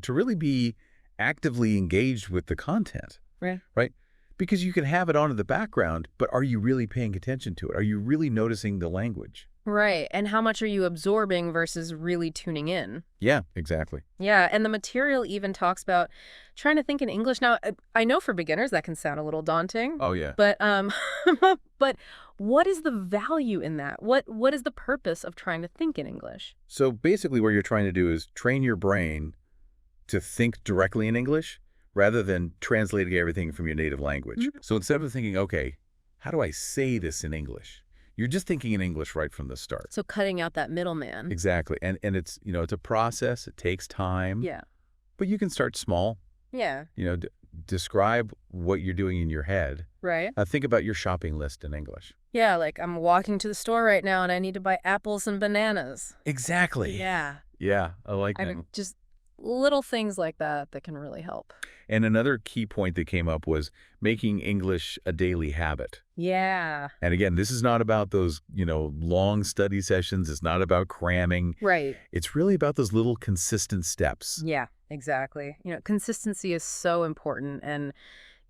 S2: really be actively engaged with the content. Right? Because you can have it on in the background, but are you really paying attention to it? Are you really noticing the language?
S1: Right. And how much are you absorbing versus really tuning in?
S2: Yeah, exactly.
S1: Yeah. And the material even talks about trying to think in English. Now, I know for beginners that can sound a little daunting.
S2: Oh, yeah.
S1: But but what is the value in that? What is the purpose of trying to think in English?
S2: So basically what you're trying to do is train your brain to think directly in English rather than translating everything from your native language. So instead of thinking, okay, how do I say this in English? You're just thinking in English right from the start.
S1: So cutting out that middleman.
S2: Exactly. And it's, it's a process. It takes time.
S1: Yeah.
S2: But you can start small.
S1: Yeah.
S2: Describe what you're doing in your head.
S1: Right.
S2: Think about your shopping list in English.
S1: Yeah, like I'm walking to the store right now and I need to buy apples and bananas.
S2: Exactly.
S1: Yeah.
S2: Yeah, I like that.
S1: Just little things like that can really help.
S2: And another key point that came up was making English a daily habit.
S1: Yeah.
S2: And again, this is not about those, long study sessions. It's not about cramming.
S1: Right.
S2: It's really about those little consistent steps.
S1: Yeah, exactly. Consistency is so important, and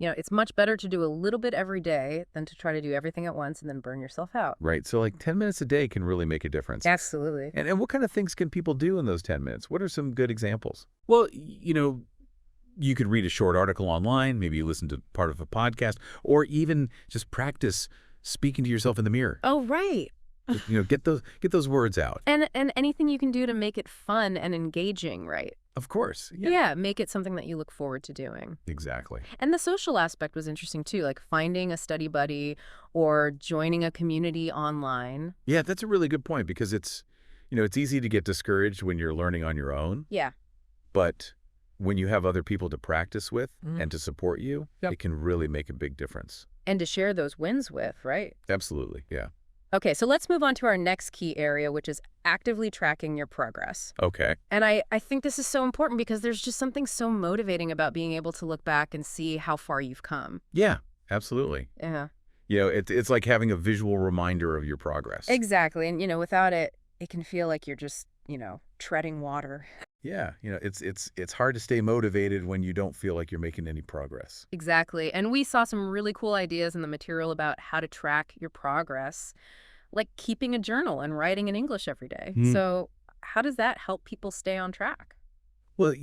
S1: It's much better to do a little bit every day than to try to do everything at once and then burn yourself out.
S2: Right. So like 10 minutes a day can really make a difference.
S1: Absolutely.
S2: And what kind of things can people do in those 10 minutes? What are some good examples? Well, you could read a short article online, maybe you listen to part of a podcast, or even just practice speaking to yourself in the mirror.
S1: Oh, right.
S2: Just, get those words out.
S1: And anything you can do to make it fun and engaging, right?
S2: Of course.
S1: Yeah, make it something that you look forward to doing.
S2: Exactly.
S1: And the social aspect was interesting too, like finding a study buddy or joining a community online.
S2: Yeah, that's a really good point because it's easy to get discouraged when you're learning on your own.
S1: Yeah.
S2: But when you have other people to practice with
S1: Mhm.
S2: and to support you,
S1: Yep.
S2: it can really make a big difference.
S1: And to share those wins with, right?
S2: Absolutely. Yeah.
S1: Okay, so let's move on to our next key area, which is actively tracking your progress.
S2: Okay.
S1: And I think this is so important because there's just something so motivating about being able to look back and see how far you've come.
S2: Yeah, absolutely.
S1: Yeah.
S2: It's like having a visual reminder of your progress.
S1: Exactly. And, without it, it can feel like you're just, treading water.
S2: Yeah, it's hard to stay motivated when you don't feel like you're making any progress.
S1: Exactly. And we saw some really cool ideas in the material about how to track your progress, like keeping a journal and writing in English every day.
S2: Hmm.
S1: So how does that help people stay on track?
S2: Well,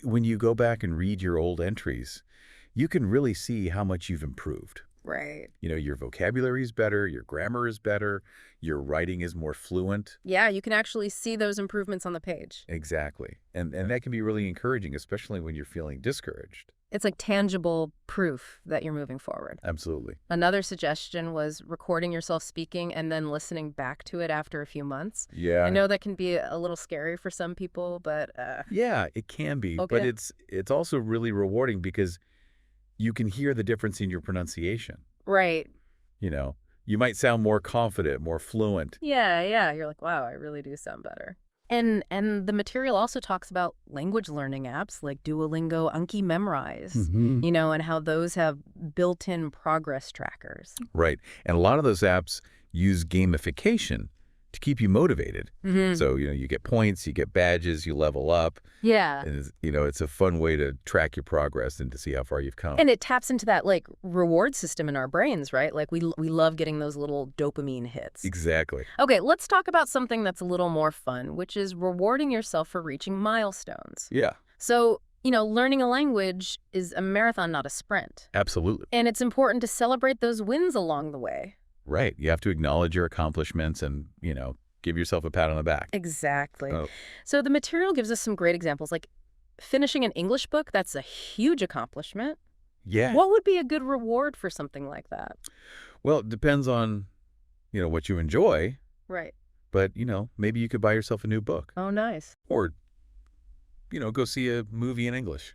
S2: when you go back and read your old entries, you can really see how much you've improved.
S1: Right.
S2: Your vocabulary is better, your grammar is better, your writing is more fluent.
S1: Yeah, you can actually see those improvements on the page.
S2: Exactly. And that can be really encouraging, especially when you're feeling discouraged.
S1: It's like tangible proof that you're moving forward.
S2: Absolutely.
S1: Another suggestion was recording yourself speaking and then listening back to it after a few months.
S2: Yeah.
S1: I know that can be a little scary for some people, but
S2: Yeah, it can be,
S1: Okay.
S2: but it's also really rewarding because you can hear the difference in your pronunciation.
S1: right.
S2: You might sound more confident, more fluent.
S1: Yeah. You're like, wow, I really do sound better. And the material also talks about language learning apps like Duolingo, Anki Memrise,
S2: Mhm.
S1: and how those have built-in progress trackers.
S2: Right. And a lot of those apps use gamification to keep you motivated.
S1: Mm-hmm.
S2: So, you get points, you get badges, you level up.
S1: Yeah.
S2: And, it's a fun way to track your progress and to see how far you've come.
S1: And it taps into that like reward system in our brains, right? Like we love getting those little dopamine hits.
S2: Exactly.
S1: Okay, let's talk about something that's a little more fun, which is rewarding yourself for reaching milestones.
S2: Yeah,
S1: So, learning a language is a marathon, not a sprint.
S2: absolutely.
S1: And it's important to celebrate those wins along the way.
S2: Right. You have to acknowledge your accomplishments and, give yourself a pat on the back.
S1: Exactly.
S2: Oh.
S1: So the material gives us some great examples, like finishing an English book. That's a huge accomplishment.
S2: Yeah.
S1: What would be a good reward for something like that?
S2: Well, it depends on, what you enjoy,
S1: Right.
S2: but, maybe you could buy yourself a new book
S1: Oh, nice.
S2: or, go see a movie in English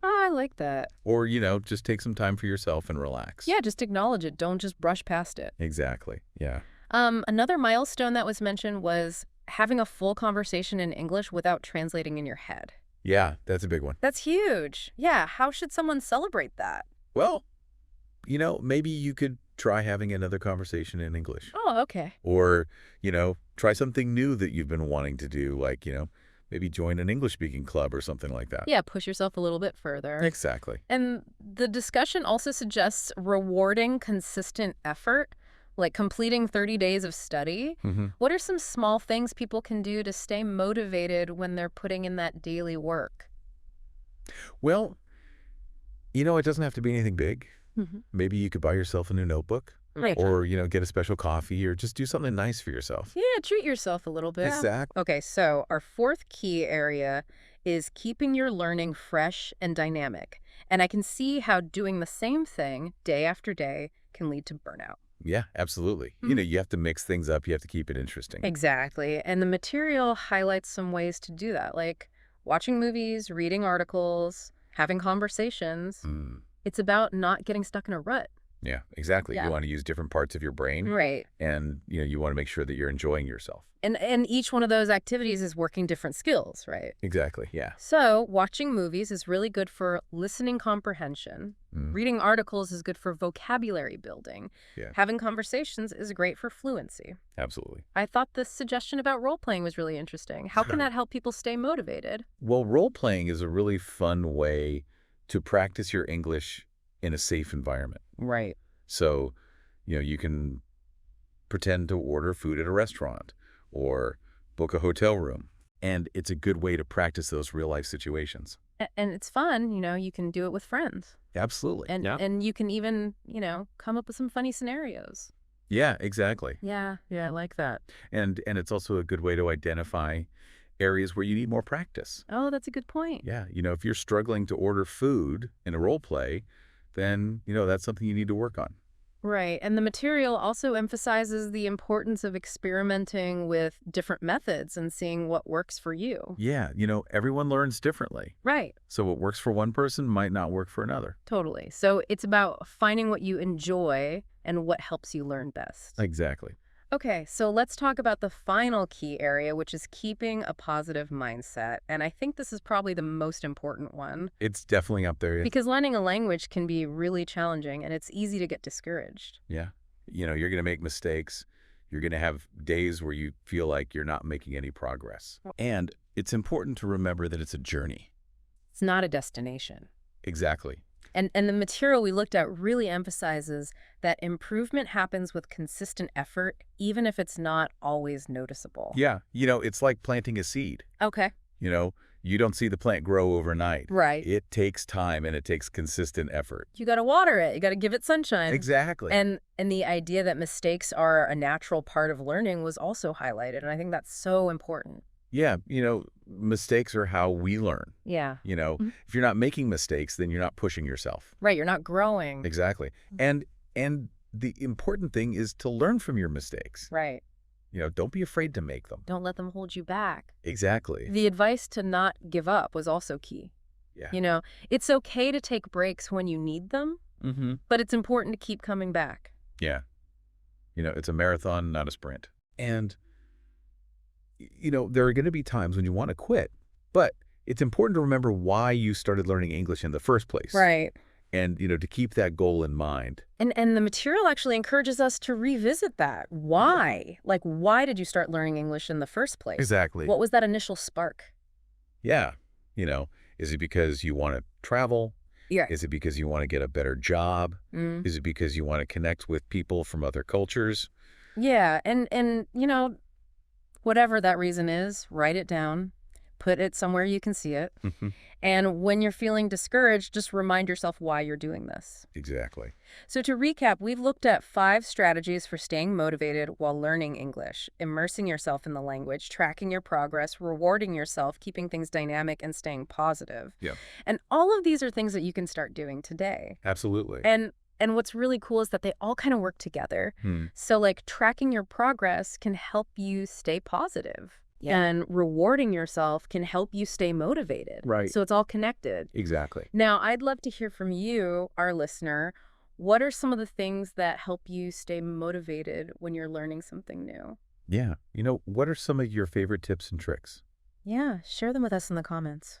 S1: Oh, I like that.
S2: or, just take some time for yourself and relax.
S1: Yeah, just acknowledge it. Don't just brush past it.
S2: Exactly. Yeah.
S1: Another milestone that was mentioned was having a full conversation in English without translating in your head.
S2: Yeah, that's a big one.
S1: That's huge. Yeah, how should someone celebrate that?
S2: Well, maybe you could try having another conversation in English
S1: Oh, okay.
S2: or, try something new that you've been wanting to do, like, maybe join an English-speaking club or something like that.
S1: Yeah, push yourself a little bit further.
S2: Exactly.
S1: And the discussion also suggests rewarding consistent effort, like completing 30 days of study.
S2: Mm-hmm.
S1: What are some small things people can do to stay motivated when they're putting in that daily work?
S2: Well, it doesn't have to be anything big.
S1: Mhm.
S2: Maybe you could buy yourself a new notebook
S1: Right.
S2: or, get a special coffee or just do something nice for yourself.
S1: Yeah, treat yourself a little bit.
S2: Exactly.
S1: Okay, so our fourth key area is keeping your learning fresh and dynamic. And I can see how doing the same thing day after day can lead to burnout.
S2: Yeah, absolutely.
S1: Mhm.
S2: You have to mix things up. You have to keep it interesting.
S1: Exactly. And the material highlights some ways to do that, like watching movies, reading articles, having conversations.
S2: Mm,
S1: It's about not getting stuck in a rut.
S2: yeah, exactly.
S1: Yeah.
S2: You want to use different parts of your brain
S1: Right.
S2: and, you want to make sure that you're enjoying yourself.
S1: And each one of those activities is working different skills, right?
S2: Exactly. Yeah.
S1: So watching movies is really good for listening comprehension.
S2: Mm,
S1: Reading articles is good for vocabulary building.
S2: Yeah.
S1: Having conversations is great for fluency.
S2: absolutely.
S1: I thought this suggestion about role-playing was really interesting. How can that help people stay motivated?
S2: Well, role-playing is a really fun way to practice your English in a safe environment.
S1: Right.
S2: So, you can pretend to order food at a restaurant or book a hotel room. And it's a good way to practice those real-life situations.
S1: And it's fun, you can do it with friends.
S2: Absolutely.
S1: And
S2: Yeah.
S1: and you can even, come up with some funny scenarios.
S2: Yeah, exactly.
S1: Yeah, I like that.
S2: And it's also a good way to identify areas where you need more practice.
S1: Oh, that's a good point.
S2: Yeah, if you're struggling to order food in a role play, then, that's something you need to work on.
S1: Right. And the material also emphasizes the importance of experimenting with different methods and seeing what works for you.
S2: Yeah, everyone learns differently.
S1: Right.
S2: So what works for one person might not work for another.
S1: Totally. So it's about finding what you enjoy and what helps you learn best.
S2: Exactly.
S1: Okay, so let's talk about the final key area, which is keeping a positive mindset. And I think this is probably the most important one
S2: It's definitely up there.
S1: because learning a language can be really challenging and it's easy to get discouraged.
S2: Yeah. You're going to make mistakes. You're going to have days where you feel like you're not making any progress. And it's important to remember that it's a journey.
S1: It's not a destination.
S2: Exactly.
S1: And the material we looked at really emphasizes that improvement happens with consistent effort, even if it's not always noticeable.
S2: Yeah. It's like planting a seed.
S1: Okay.
S2: You don't see the plant grow overnight.
S1: Right.
S2: It takes time and it takes consistent effort.
S1: You got to water it. You got to give it sunshine.
S2: Exactly.
S1: And the idea that mistakes are a natural part of learning was also highlighted. And I think that's so important.
S2: Yeah. Mistakes are how we learn.
S1: Yeah.
S2: If you're not making mistakes, then you're not pushing yourself.
S1: Right. You're not growing.
S2: Exactly. And the important thing is to learn from your mistakes.
S1: Right.
S2: Don't be afraid to make them.
S1: Don't let them hold you back.
S2: Exactly.
S1: The advice to not give up was also key.
S2: Yeah.
S1: It's okay to take breaks when you need them, but it's important to keep coming back.
S2: Yeah. It's a marathon, not a sprint. And, there are going to be times when you want to quit, but it's important to remember why you started learning English in the first place.
S1: Right.
S2: And, to keep that goal in mind.
S1: And the material actually encourages us to revisit that. Why? Like, why did you start learning English in the first place?
S2: Exactly.
S1: What was that initial spark?
S2: Yeah. Is it because you want to travel?
S1: Yeah.
S2: Is it because you want to get a better job? Is it because you want to connect with people from other cultures?
S1: Yeah. And whatever that reason is, write it down. Put it somewhere you can see it. And when you're feeling discouraged, just remind yourself why you're doing this.
S2: Exactly.
S1: So to recap, we've looked at 5 strategies for staying motivated while learning English: immersing yourself in the language, tracking your progress, rewarding yourself, keeping things dynamic, and staying positive.
S2: Yeah.
S1: And all of these are things that you can start doing today.
S2: Absolutely.
S1: And what's really cool is that they all kind of work together. So like tracking your progress can help you stay positive. Yeah. And rewarding yourself can help you stay motivated.
S2: Right.
S1: So it's all connected.
S2: Exactly.
S1: Now, I'd love to hear from you, our listener. What are some of the things that help you stay motivated when you're learning something new?
S2: Yeah. What are some of your favorite tips and tricks?
S1: Yeah, share them with us in the comments.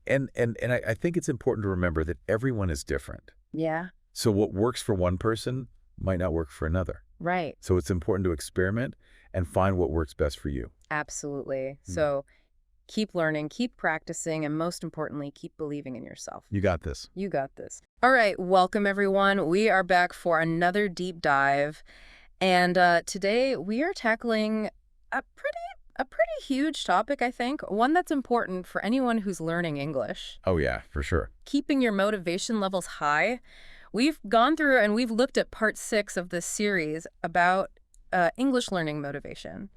S2: And I think it's important to remember that everyone is different.
S1: Yeah.
S2: So what works for one person might not work for another.
S1: Right.
S2: So it's important to experiment and find what works best for you.
S1: Absolutely. So keep learning, keep practicing, and most importantly, keep believing in yourself.
S2: You got this.
S1: You got this. All right. Welcome, everyone. We are back for another deep dive. And today we are tackling a pretty huge topic, I think. One that's important for anyone who's learning English.
S2: Oh, yeah, for sure.
S1: Keeping your motivation levels high. We've gone through and we've looked at part 6 of this series about English learning motivation.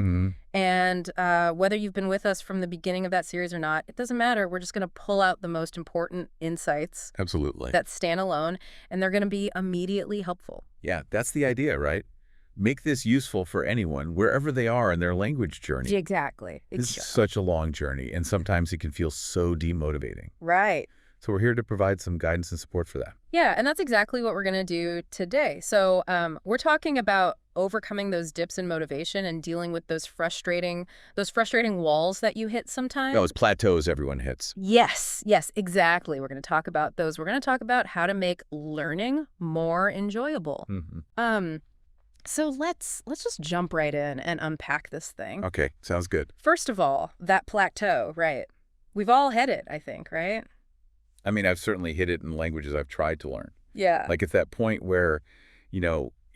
S1: And whether you've been with us from the beginning of that series or not, it doesn't matter. We're just going to pull out the most important insights.
S2: Absolutely.
S1: That stand alone, and they're going to be immediately helpful.
S2: Yeah, that's the idea, right? Make this useful for anyone, wherever they are in their language journey.
S1: Exactly.
S2: It's such a long journey, and sometimes it can feel so demotivating.
S1: Right.
S2: So we're here to provide some guidance and support for that.
S1: Yeah, and that's exactly what we're going to do today. So we're talking about overcoming those dips in motivation and dealing with those frustrating walls that you hit sometimes.
S2: Those plateaus everyone hits.
S1: Yes, exactly. We're going to talk about those. We're going to talk about how to make learning more enjoyable. So let's just jump right in and unpack this thing.
S2: Okay, sounds good.
S1: First of all, that plateau, right? We've all hit it, I think, right?
S2: I mean, I've certainly hit it in languages I've tried to learn.
S1: Yeah.
S2: Like it's that point where,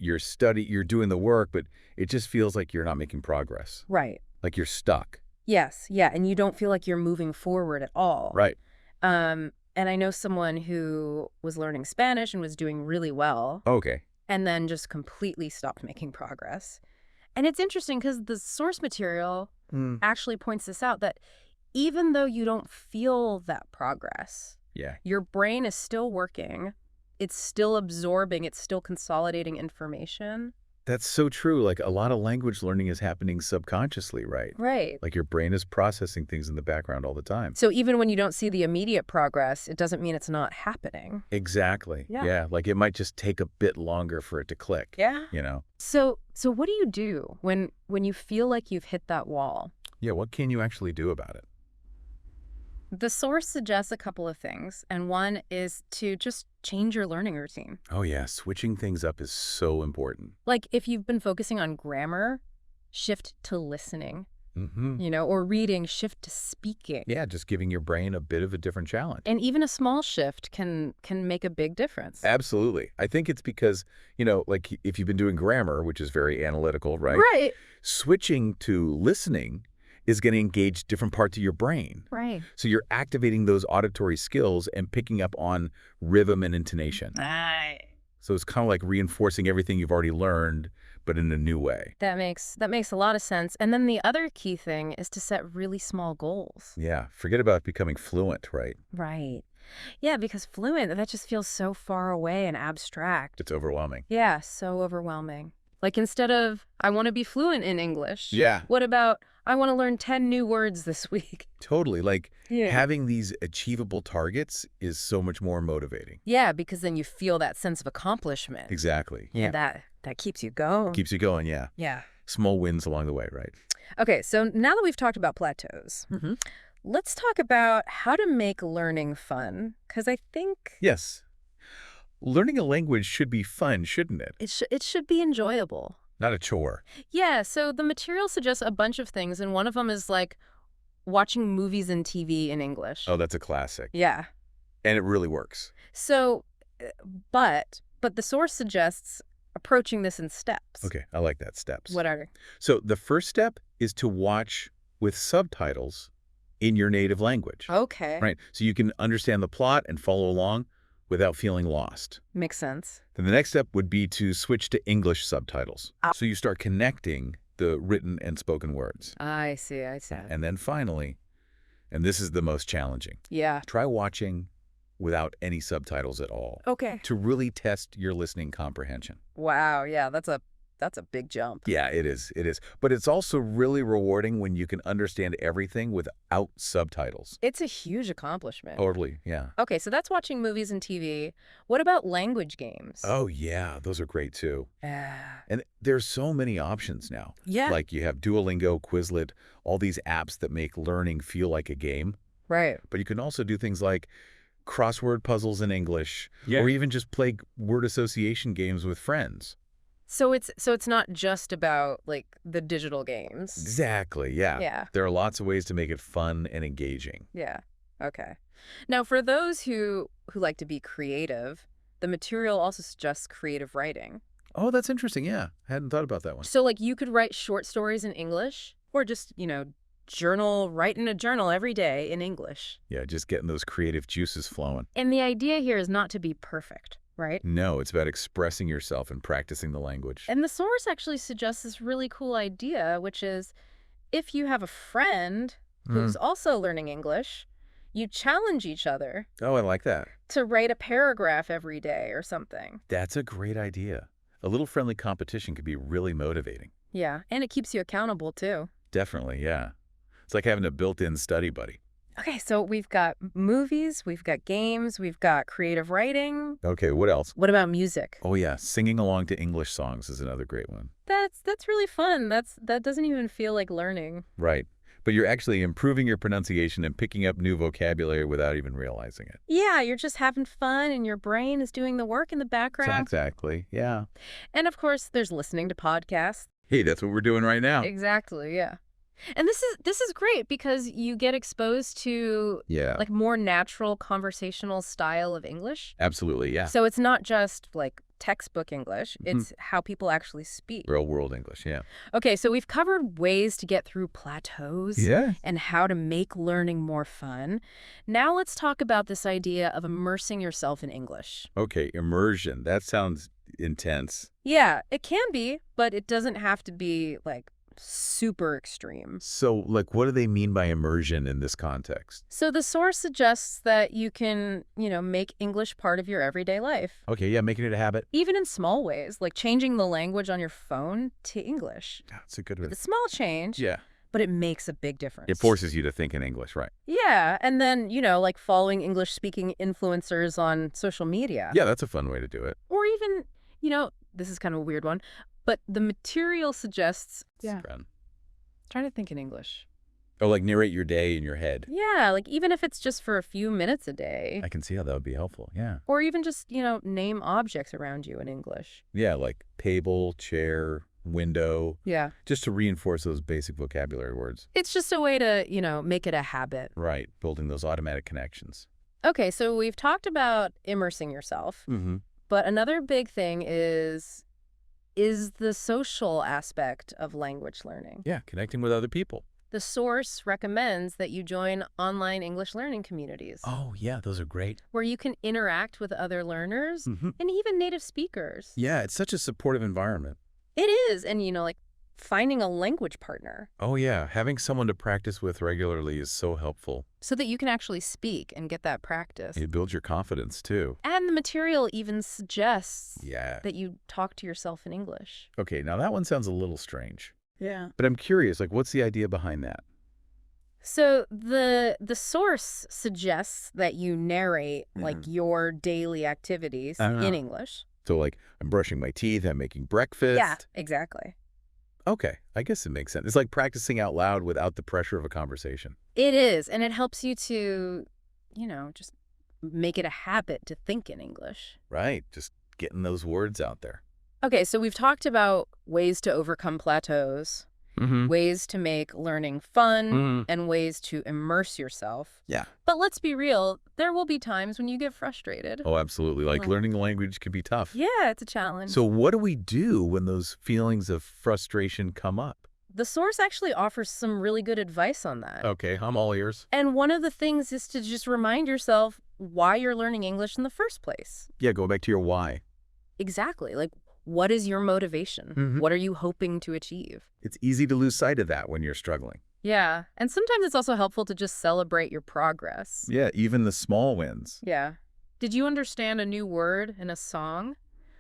S2: you're doing the work, but it just feels like you're not making progress.
S1: Right.
S2: Like you're stuck.
S1: Yes. Yeah. And you don't feel like you're moving forward at all.
S2: Right.
S1: And I know someone who was learning Spanish and was doing really well
S2: Okay.
S1: and then just completely stopped making progress. And it's interesting because the source material
S2: Mm.
S1: actually points this out, that even though you don't feel that progress,
S2: Yeah.
S1: your brain is still working. It's still absorbing. It's still consolidating information.
S2: That's so true. Like a lot of language learning is happening subconsciously, right?
S1: Right.
S2: Like your brain is processing things in the background all the time.
S1: So even when you don't see the immediate progress, it doesn't mean it's not happening.
S2: Exactly.
S1: Yeah.
S2: Yeah. Like it might just take a bit longer for it to click.
S1: Yeah. So what do you do when you feel like you've hit that wall?
S2: Yeah. What can you actually do about it?
S1: The source suggests a couple of things, and one is to just change your learning routine.
S2: Oh, yeah. Switching things up is so important.
S1: Like if you've been focusing on grammar, shift to listening,
S2: Mm-hmm.
S1: or reading, shift to speaking.
S2: Yeah. Just giving your brain a bit of a different challenge.
S1: And even a small shift can make a big difference.
S2: Absolutely. I think it's because, like if you've been doing grammar, which is very analytical, right?
S1: Right.
S2: Switching to listening is going to engage different parts of your brain.
S1: Right.
S2: So you're activating those auditory skills and picking up on rhythm and intonation.
S1: Right.
S2: So it's kind of like reinforcing everything you've already learned, but in a new way.
S1: That makes a lot of sense. And then the other key thing is to set really small goals.
S2: Yeah. Forget about becoming fluent, right?
S1: Right. Yeah, because fluent, that just feels so far away and abstract.
S2: It's overwhelming.
S1: Yeah, so overwhelming. Like instead of, I want to be fluent in English.
S2: Yeah.
S1: What about, I want to learn 10 new words this week?
S2: Totally. Like
S1: Yeah.
S2: having these achievable targets is so much more motivating.
S1: Yeah, because then you feel that sense of accomplishment.
S2: Exactly.
S1: And that keeps you going.
S2: Keeps you going, yeah.
S1: Yeah.
S2: Small wins along the way, right?
S1: Okay, so now that we've talked about plateaus, let's talk about how to make learning fun. Because I think
S2: Yes. Learning a language should be fun, shouldn't it?
S1: it should be enjoyable.
S2: Not a chore.
S1: Yeah, so the material suggests a bunch of things, and one of them is like watching movies and TV in English.
S2: Oh, that's a classic.
S1: Yeah.
S2: And it really works.
S1: So, but the source suggests approaching this in steps.
S2: Okay, I like that. Steps.
S1: What are?
S2: So the first step is to watch with subtitles in your native language.
S1: Okay.
S2: Right? So you can understand the plot and follow along without feeling lost.
S1: Makes sense.
S2: Then the next step would be to switch to English subtitles.
S1: Ah.
S2: So you start connecting the written and spoken words.
S1: I see.
S2: And then finally, and this is the most challenging,
S1: Yeah.
S2: try watching without any subtitles at all
S1: Okay.
S2: to really test your listening comprehension.
S1: Wow. Yeah, that's a big jump.
S2: Yeah, it is. It is. But it's also really rewarding when you can understand everything without subtitles.
S1: It's a huge accomplishment.
S2: Totally, yeah.
S1: Okay, so that's watching movies and TV. What about language games?
S2: Oh, yeah, those are great too.
S1: Yeah.
S2: And there's so many options now.
S1: Yeah.
S2: Like you have Duolingo, Quizlet, all these apps that make learning feel like a game.
S1: Right.
S2: But you can also do things like crossword puzzles in English, Yeah. or even just play word association games with friends.
S1: So it's not just about like the digital games.
S2: Exactly, yeah.
S1: Yeah.
S2: There are lots of ways to make it fun and engaging.
S1: Yeah. Okay. Now, for those who like to be creative, the material also suggests creative writing.
S2: Oh, that's interesting, yeah. I hadn't thought about that one.
S1: So like you could write short stories in English or just, write in a journal every day in English.
S2: Yeah, just getting those creative juices flowing.
S1: And the idea here is not to be perfect, right?
S2: No, it's about expressing yourself and practicing the language.
S1: And the source actually suggests this really cool idea, which is if you have a friend who's also learning English, you challenge each other
S2: Oh, I like that.
S1: to write a paragraph every day or something.
S2: That's a great idea. A little friendly competition could be really motivating.
S1: Yeah, and it keeps you accountable too.
S2: Definitely, yeah. It's like having a built-in study buddy.
S1: Okay, so we've got movies, we've got games, we've got creative writing.
S2: Okay, what else?
S1: What about music?
S2: Oh, yeah, singing along to English songs is another great one.
S1: That's really fun. That doesn't even feel like learning.
S2: Right. But you're actually improving your pronunciation and picking up new vocabulary without even realizing it.
S1: Yeah, you're just having fun and your brain is doing the work in the background.
S2: Exactly, yeah.
S1: And of course, there's listening to podcasts.
S2: Hey, that's what we're doing right now.
S1: Exactly, yeah. And this is great because you get exposed to
S2: Yeah,
S1: like more natural conversational style of English.
S2: absolutely, yeah.
S1: So it's not just like textbook English,
S2: Mhm.
S1: it's how people actually speak.
S2: Real world English, yeah.
S1: Okay, so we've covered ways to get through plateaus
S2: Yeah.
S1: and how to make learning more fun. Now let's talk about this idea of immersing yourself in English.
S2: Okay, immersion. That sounds intense.
S1: Yeah, it can be, but it doesn't have to be like super extreme.
S2: So, like, what do they mean by immersion in this context?
S1: So the source suggests that you can, make English part of your everyday life,
S2: Okay, yeah, making it a habit.
S1: even in small ways, like changing the language on your phone to English.
S2: That's a good
S1: It's
S2: one.
S1: a small change,
S2: Yeah.
S1: but it makes a big difference.
S2: It forces you to think in English, right?
S1: Yeah, and then, like following English-speaking influencers on social media.
S2: Yeah, that's a fun way to do it.
S1: Or even, this is kind of a weird one, but the material suggests,
S2: Fun.
S1: try to think in English.
S2: Oh, like narrate your day in your head.
S1: Yeah, like even if it's just for a few minutes a day.
S2: I can see how that would be helpful, yeah.
S1: Or even just, name objects around you in English.
S2: Yeah, like table, chair, window,
S1: Yeah.
S2: just to reinforce those basic vocabulary words.
S1: It's just a way to, make it a habit.
S2: Right, building those automatic connections.
S1: Okay, so we've talked about immersing yourself,
S2: Mm-hmm.
S1: but another big thing is the social aspect of language learning.
S2: Yeah, connecting with other people.
S1: The source recommends that you join online English learning communities
S2: Oh, yeah, those are great.
S1: where you can interact with other learners
S2: Mm-hmm.
S1: and even native speakers.
S2: Yeah, it's such a supportive environment.
S1: It is. And, like finding a language partner
S2: Oh, yeah, having someone to practice with regularly is so helpful.
S1: so that you can actually speak and get that practice.
S2: It builds your confidence, too.
S1: And the material even suggests
S2: Yeah.
S1: that you talk to yourself in English.
S2: Okay, now that one sounds a little strange.
S1: Yeah.
S2: But I'm curious, like, what's the idea behind that?
S1: So the source suggests that you narrate like
S2: Mhm.
S1: your daily activities
S2: Uh-huh.
S1: in English.
S2: So, like, I'm brushing my teeth, I'm making breakfast.
S1: Yeah, exactly.
S2: Okay, I guess it makes sense. It's like practicing out loud without the pressure of a conversation.
S1: It is, and it helps you to, just make it a habit to think in English.
S2: Right, just getting those words out there.
S1: Okay, so we've talked about ways to overcome plateaus,
S2: Mm-hmm.
S1: ways to make learning fun,
S2: Mm.
S1: and ways to immerse yourself.
S2: Yeah.
S1: But let's be real, there will be times when you get frustrated.
S2: Oh, absolutely. Like,
S1: Like-
S2: learning a language can be tough.
S1: Yeah, it's a challenge.
S2: So what do we do when those feelings of frustration come up?
S1: The source actually offers some really good advice on that.
S2: Okay, I'm all ears.
S1: And one of the things is to just remind yourself why you're learning English in the first place.
S2: Yeah, go back to your why.
S1: Exactly. Like, what is your motivation?
S2: Mhm.
S1: What are you hoping to achieve?
S2: It's easy to lose sight of that when you're struggling.
S1: Yeah. And sometimes it's also helpful to just celebrate your progress.
S2: Yeah, even the small wins.
S1: Yeah. Did you understand a new word in a song?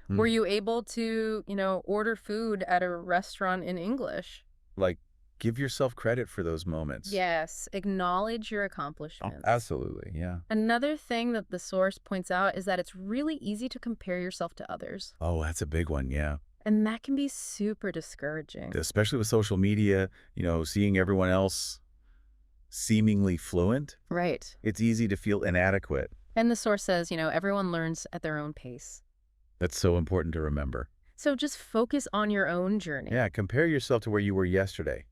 S2: Hmm.
S1: Were you able to, order food at a restaurant in English?
S2: Like, give yourself credit for those moments.
S1: Yes. Acknowledge your
S2: Oh,
S1: accomplishments.
S2: absolutely, yeah.
S1: Another thing that the source points out is that it's really easy to compare yourself to others.
S2: Oh, that's a big one, yeah.
S1: And that can be super discouraging.
S2: Especially with social media, seeing everyone else seemingly fluent,
S1: Right.
S2: it's easy to feel inadequate.
S1: And the source says, everyone learns at their own pace.
S2: That's so important to remember.
S1: So just focus on your own journey.
S2: Yeah, compare yourself to where you were yesterday,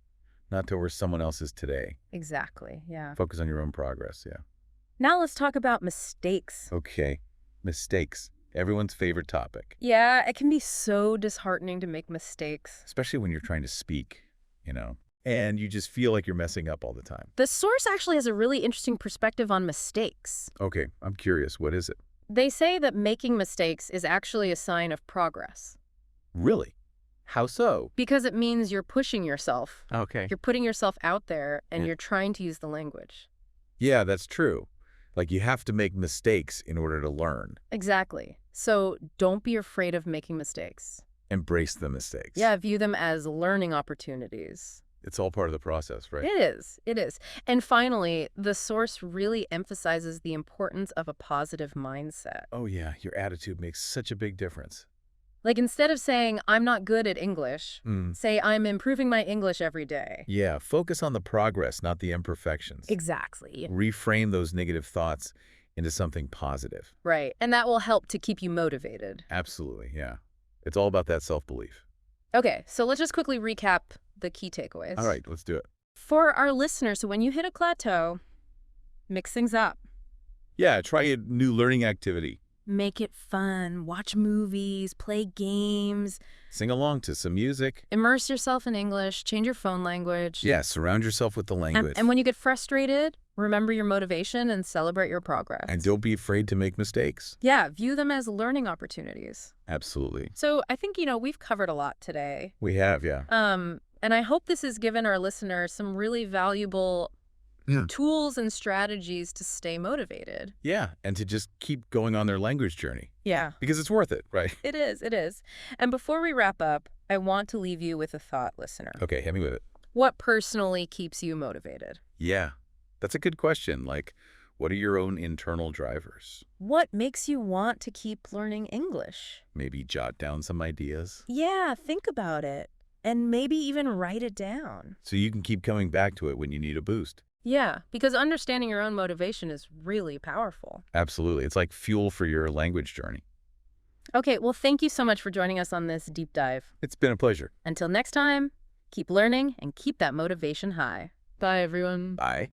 S2: not to where someone else is today.
S1: Exactly. Yeah.
S2: Focus on your own progress, yeah.
S1: Now let's talk about mistakes.
S2: Okay, mistakes. Everyone's favorite topic,
S1: Yeah, it can be so disheartening to make mistakes.
S2: especially when you're trying to speak, and you just feel like you're messing up all the time.
S1: The source actually has a really interesting perspective on mistakes.
S2: Okay, I'm curious. What is it?
S1: They say that making mistakes is actually a sign of progress
S2: Really? How so?
S1: because it means you're pushing yourself.
S2: Okay.
S1: You're putting yourself out there and
S2: Yeah.
S1: you're trying to use the language.
S2: Yeah, that's true. Like, you have to make mistakes in order to learn.
S1: Exactly. So don't be afraid of making mistakes.
S2: Embrace the mistakes.
S1: Yeah, view them as learning opportunities.
S2: It's all part of the process, right?
S1: It is. It is. And finally, the source really emphasizes the importance of a positive mindset.
S2: Oh, yeah. Your attitude makes such a big difference.
S1: Like instead of saying, I'm not good at English,
S2: Mm.
S1: say, I'm improving my English every day.
S2: Yeah, focus on the progress, not the imperfections.
S1: Exactly.
S2: Reframe those negative thoughts into something positive.
S1: Right. And that will help to keep you motivated.
S2: Absolutely, yeah. It's all about that self-belief.
S1: Okay, so let's just quickly recap the key takeaways.
S2: All right, let's do it.
S1: For our listeners, so when you hit a plateau, mix things up.
S2: Yeah, try a new learning activity.
S1: Make it fun. Watch movies, play games.
S2: Sing along to some music.
S1: Immerse yourself in English. Change your phone language.
S2: Yeah, surround yourself with the language.
S1: And when you get frustrated, remember your motivation and celebrate your progress.
S2: And don't be afraid to make mistakes.
S1: Yeah, view them as learning opportunities.
S2: Absolutely.
S1: So I think, we've covered a lot today.
S2: We have, yeah.
S1: And I hope this has given our listeners some really valuable tools and strategies to stay motivated.
S2: Yeah, and to just keep going on their language journey.
S1: Yeah.
S2: Because it's worth it, right?
S1: It is. It is. And before we wrap up, I want to leave you with a thought, listener.
S2: Okay, hit me with it.
S1: What personally keeps you motivated?
S2: Yeah, that's a good question. Like, what are your own internal drivers?
S1: What makes you want to keep learning English?
S2: Maybe jot down some ideas.
S1: Yeah, think about it. And maybe even write it down.
S2: So you can keep coming back to it when you need a boost.
S1: Yeah, because understanding your own motivation is really powerful.
S2: Absolutely. It's like fuel for your language journey.
S1: Okay, well, thank you so much for joining us on this deep dive.
S2: It's been a pleasure.
S1: Until next time, keep learning and keep that motivation high. Bye, everyone.
S2: Bye.